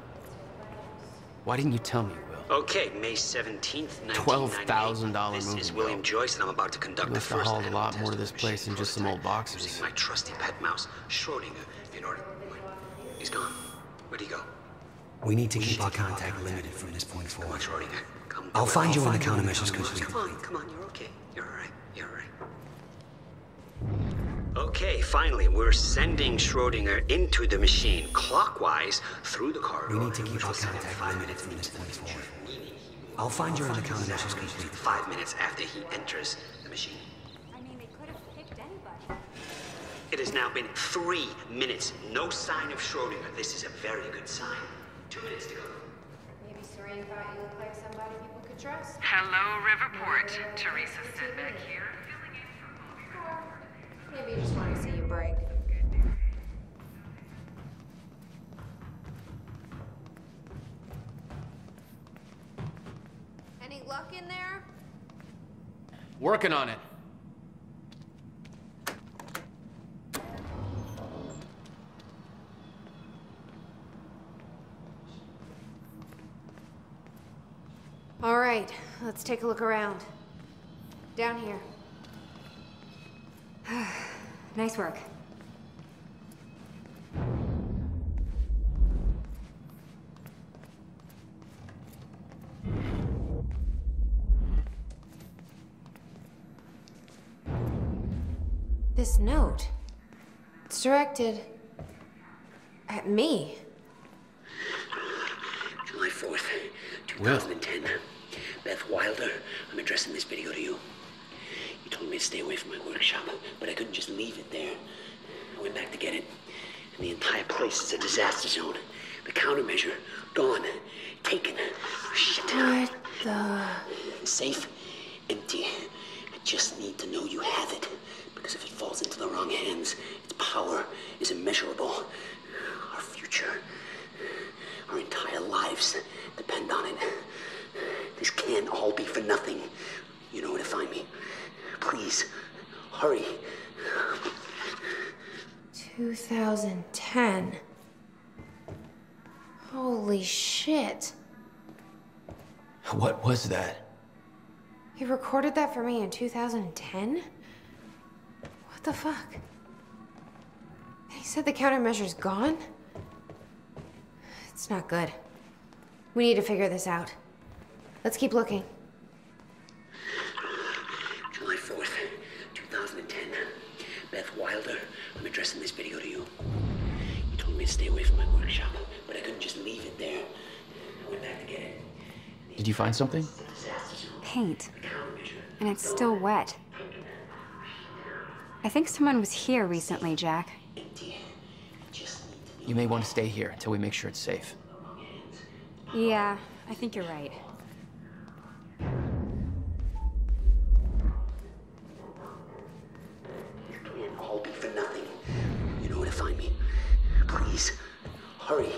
Why didn't you tell me, Will? Okay, May 17th, 1998. $12,000 This moving is William bill. Joyce, and I'm about to conduct You the must have first hauled a animal lot test more to of this the place machine. than just some old boxes. Using my trusty pet mouse, Schrodinger, in order... He's gone. Where'd he go? We need to keep our contact limited from this point forward. Come on, Schrodinger. Come. I'll find you when the countermeasures complete. Come on, you're okay. You're alright. You're alright. Okay, finally, we're sending Schrodinger into the machine clockwise through the corridor. We need to keep our contact limited from this point forward. I'll find you when the countermeasures complete. 5 minutes after he enters the machine. I mean, they could have picked anybody. It has now been 3 minutes. No sign of Schrodinger. This is a very good sign. 2 minutes to go. Maybe Serene thought you looked like somebody people could trust. Hello, Riverport. Teresa Sedbeck here. Maybe you just want to see you break. Any luck in there? Working on it. All right, let's take a look around. Down here. Nice work. This note. It's directed at me. July 4th, 2010. Beth Wilder, I'm addressing this video to you. You told me to stay away from my workshop, but I couldn't just leave it there. I went back to get it, and the entire place is a disaster zone. The countermeasure, gone, taken. Shit. What the... Safe, empty. I just need to know you have it, because if it falls into the wrong hands, its power is immeasurable. Our future, our entire lives depend on it. This can't all be for nothing. You know where to find me. Please, Hurry. 2010. Holy shit. What was that? He recorded that for me in 2010? What the fuck? He said the countermeasure's gone? It's not good. We need to figure this out. Let's keep looking. July 4th, 2010. Beth Wilder, I'm addressing this video to you. You told me to stay away from my workshop, but I couldn't just leave it there. I went back to get it. Did you find something? Paint. And it's still wet. I think someone was here recently, Jack. You may want to stay here until we make sure it's safe. Yeah, I think you're right. It can't all be for nothing. You know where to find me. Please, hurry.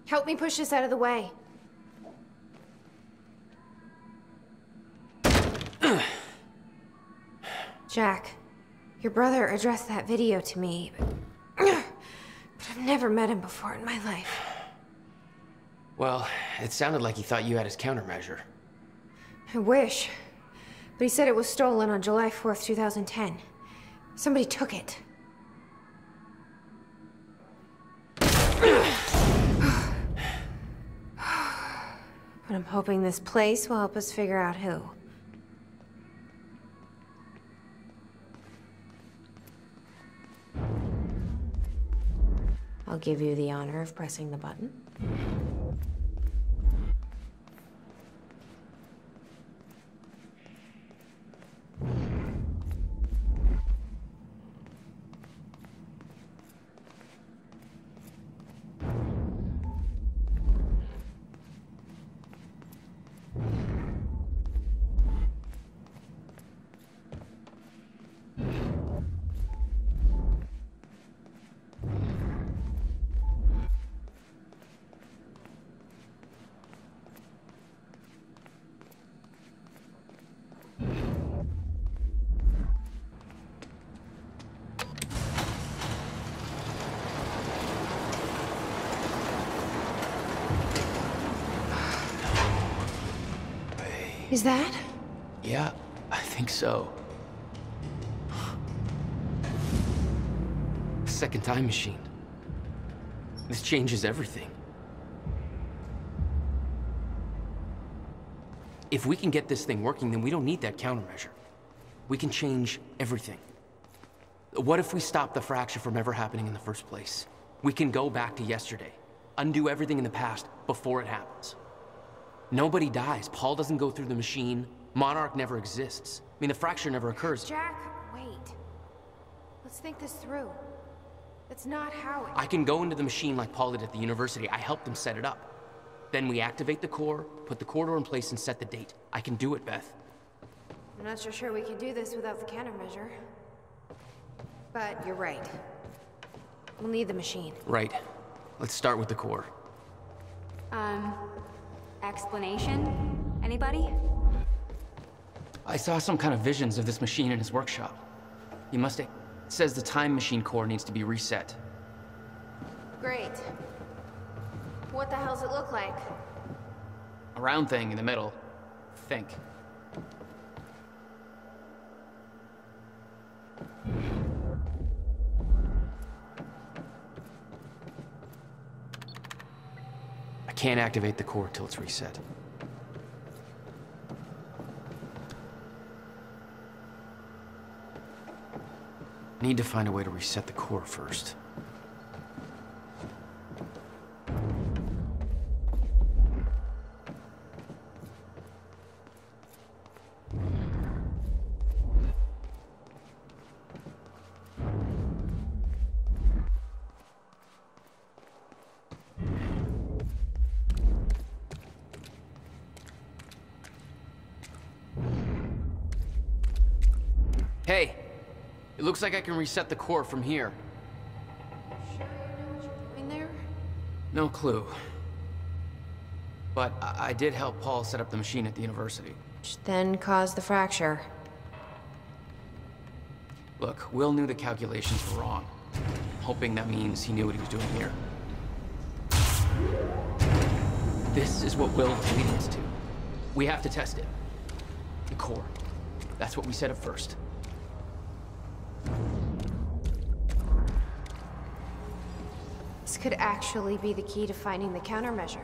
Help me push this out of the way. Jack, your brother addressed that video to me, but I've never met him before in my life. Well, it sounded like he thought you had his countermeasure. I wish. But he said it was stolen on July 4th, 2010. Somebody took it. But I'm hoping this place will help us figure out who. I'll give you the honor of pressing the button. Is that? Yeah, I think so. Second time machine. This changes everything. If we can get this thing working, then we don't need that countermeasure. We can change everything. What if we stop the fracture from ever happening in the first place? We can go back to yesterday, undo everything in the past before it happens. Nobody dies. Paul doesn't go through the machine. Monarch never exists. I mean, the fracture never occurs. Jack, wait. Let's think this through. That's not how it... I can go into the machine like Paul did at the university. I helped him set it up. Then we activate the core, put the corridor in place, and set the date. I can do it, Beth. I'm not so sure we can do this without the countermeasure. But you're right. We'll need the machine. Right. Let's start with the core. Explanation? Anybody? I saw some kind of visions of this machine in his workshop. He must have... It says the time machine core needs to be reset. Great. What the hell's it look like? A round thing in the middle. Think. I can't activate the core till it's reset. I need to find a way to reset the core first. Hey, it looks like I can reset the core from here. Sure you know what you're doing there? No clue. But I did help Paul set up the machine at the university. Which then caused the fracture. Look, Will knew the calculations were wrong. I'm hoping that means he knew what he was doing here. This is what Will was leading us to. We have to test it. The core. That's what we set up first. This could actually be the key to finding the countermeasure.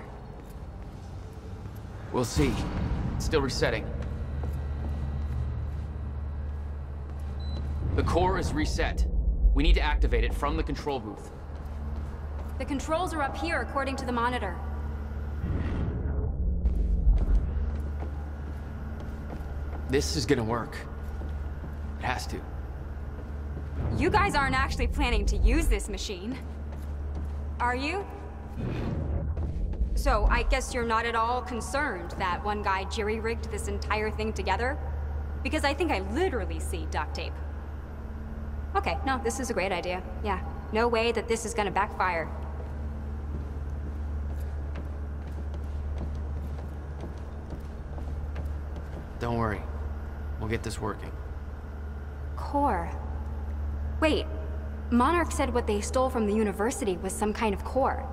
We'll see. It's still resetting. The core is reset. We need to activate it from the control booth. The controls are up here, according to the monitor. This is gonna work. It has to. You guys aren't actually planning to use this machine, are you? So, I guess you're not at all concerned that one guy jerry-rigged this entire thing together? Because I think I literally see duct tape. Okay, no, this is a great idea. Yeah, no way that this is gonna backfire. Don't worry. We'll get this working. Core. Wait, Monarch said what they stole from the university was some kind of core.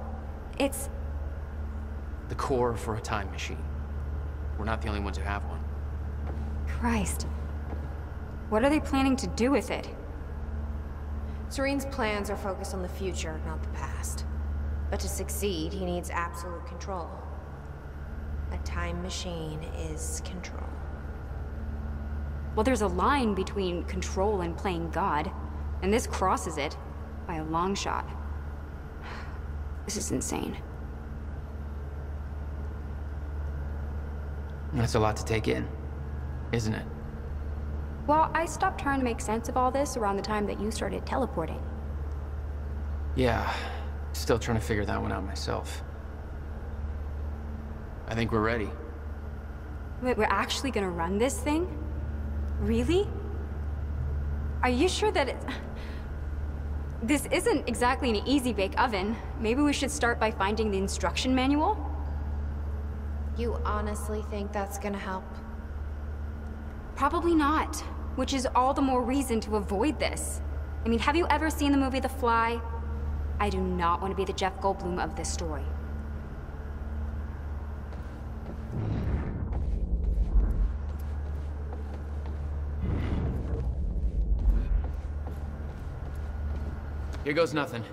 It's... The core for a time machine. We're not the only ones who have one. Christ. What are they planning to do with it? Serene's plans are focused on the future, not the past. But to succeed, he needs absolute control. A time machine is control. Well, there's a line between control and playing God, and this crosses it by a long shot. This is insane. That's a lot to take in, isn't it? Well, I stopped trying to make sense of all this around the time that you started teleporting. Yeah, still trying to figure that one out myself. I think we're ready. Wait, we're actually gonna run this thing? Really? Are you sure that it's... This isn't exactly an easy-bake oven. Maybe we should start by finding the instruction manual? You honestly think that's gonna help? Probably not, which is all the more reason to avoid this. I mean, have you ever seen the movie The Fly? I do not want to be the Jeff Goldblum of this story. Here goes nothing.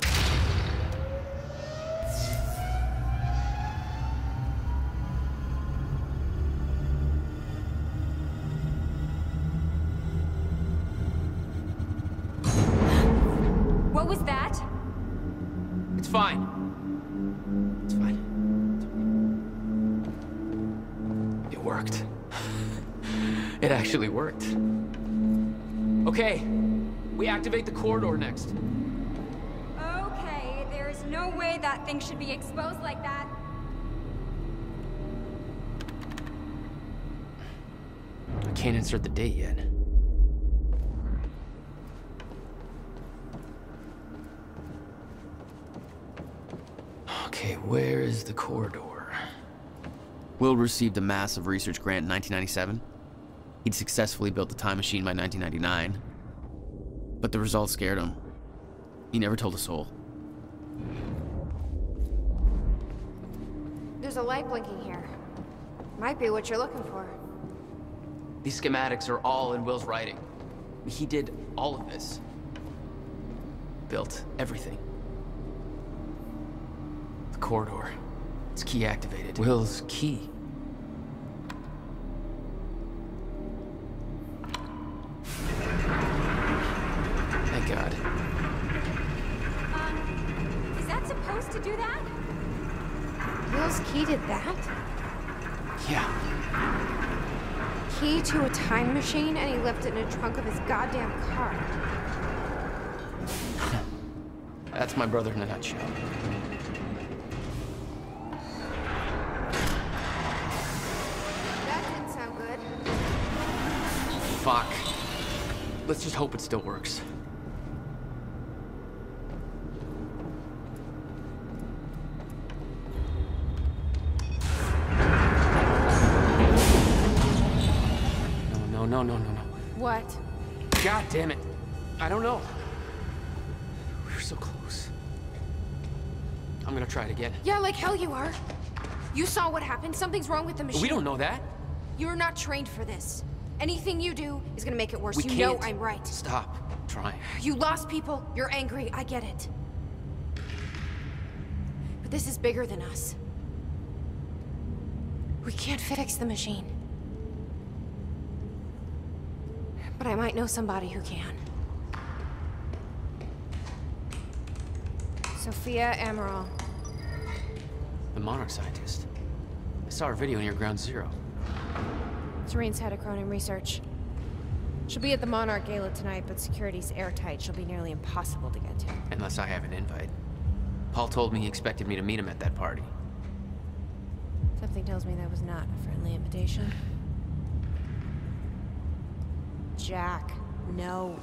What was that? It's fine. It's fine. It worked. It actually worked. Okay, we activate the corridor next. Okay, there's no way that thing should be exposed like that. I can't insert the date yet. Okay, where is the corridor? Will received a massive research grant in 1997. He'd successfully built the time machine by 1999. But the results scared him. He never told a soul. There's a light blinking here. Might be what you're looking for. These schematics are all in Will's writing. He did all of this. Built everything. The corridor. It's key activated. Will's key. Thank God. Is that supposed to do that? Will's key did that? Yeah. Key to a time machine, and he left it in a trunk of his goddamn car. That's my brother in a nutshell. That didn't sound good. Fuck. Let's just hope it still works. No. What? God damn it. I don't know. We were so close. I'm gonna try it again. Yeah, like hell you are. You saw what happened. Something's wrong with the machine. We don't know that. You're not trained for this. Anything you do is gonna make it worse. We You can't. know I'm right. Stop trying. You lost people. You're angry. I get it. But this is bigger than us. We can't fix the machine. But I might know somebody who can. Sophia Amaral. The Monarch scientist. I saw her video near Ground Zero. Serene's head of Cronin Research. She'll be at the Monarch Gala tonight, but security's airtight. She'll be nearly impossible to get to. Unless I have an invite. Paul told me he expected me to meet him at that party. Something tells me that was not a friendly invitation. Jack, no.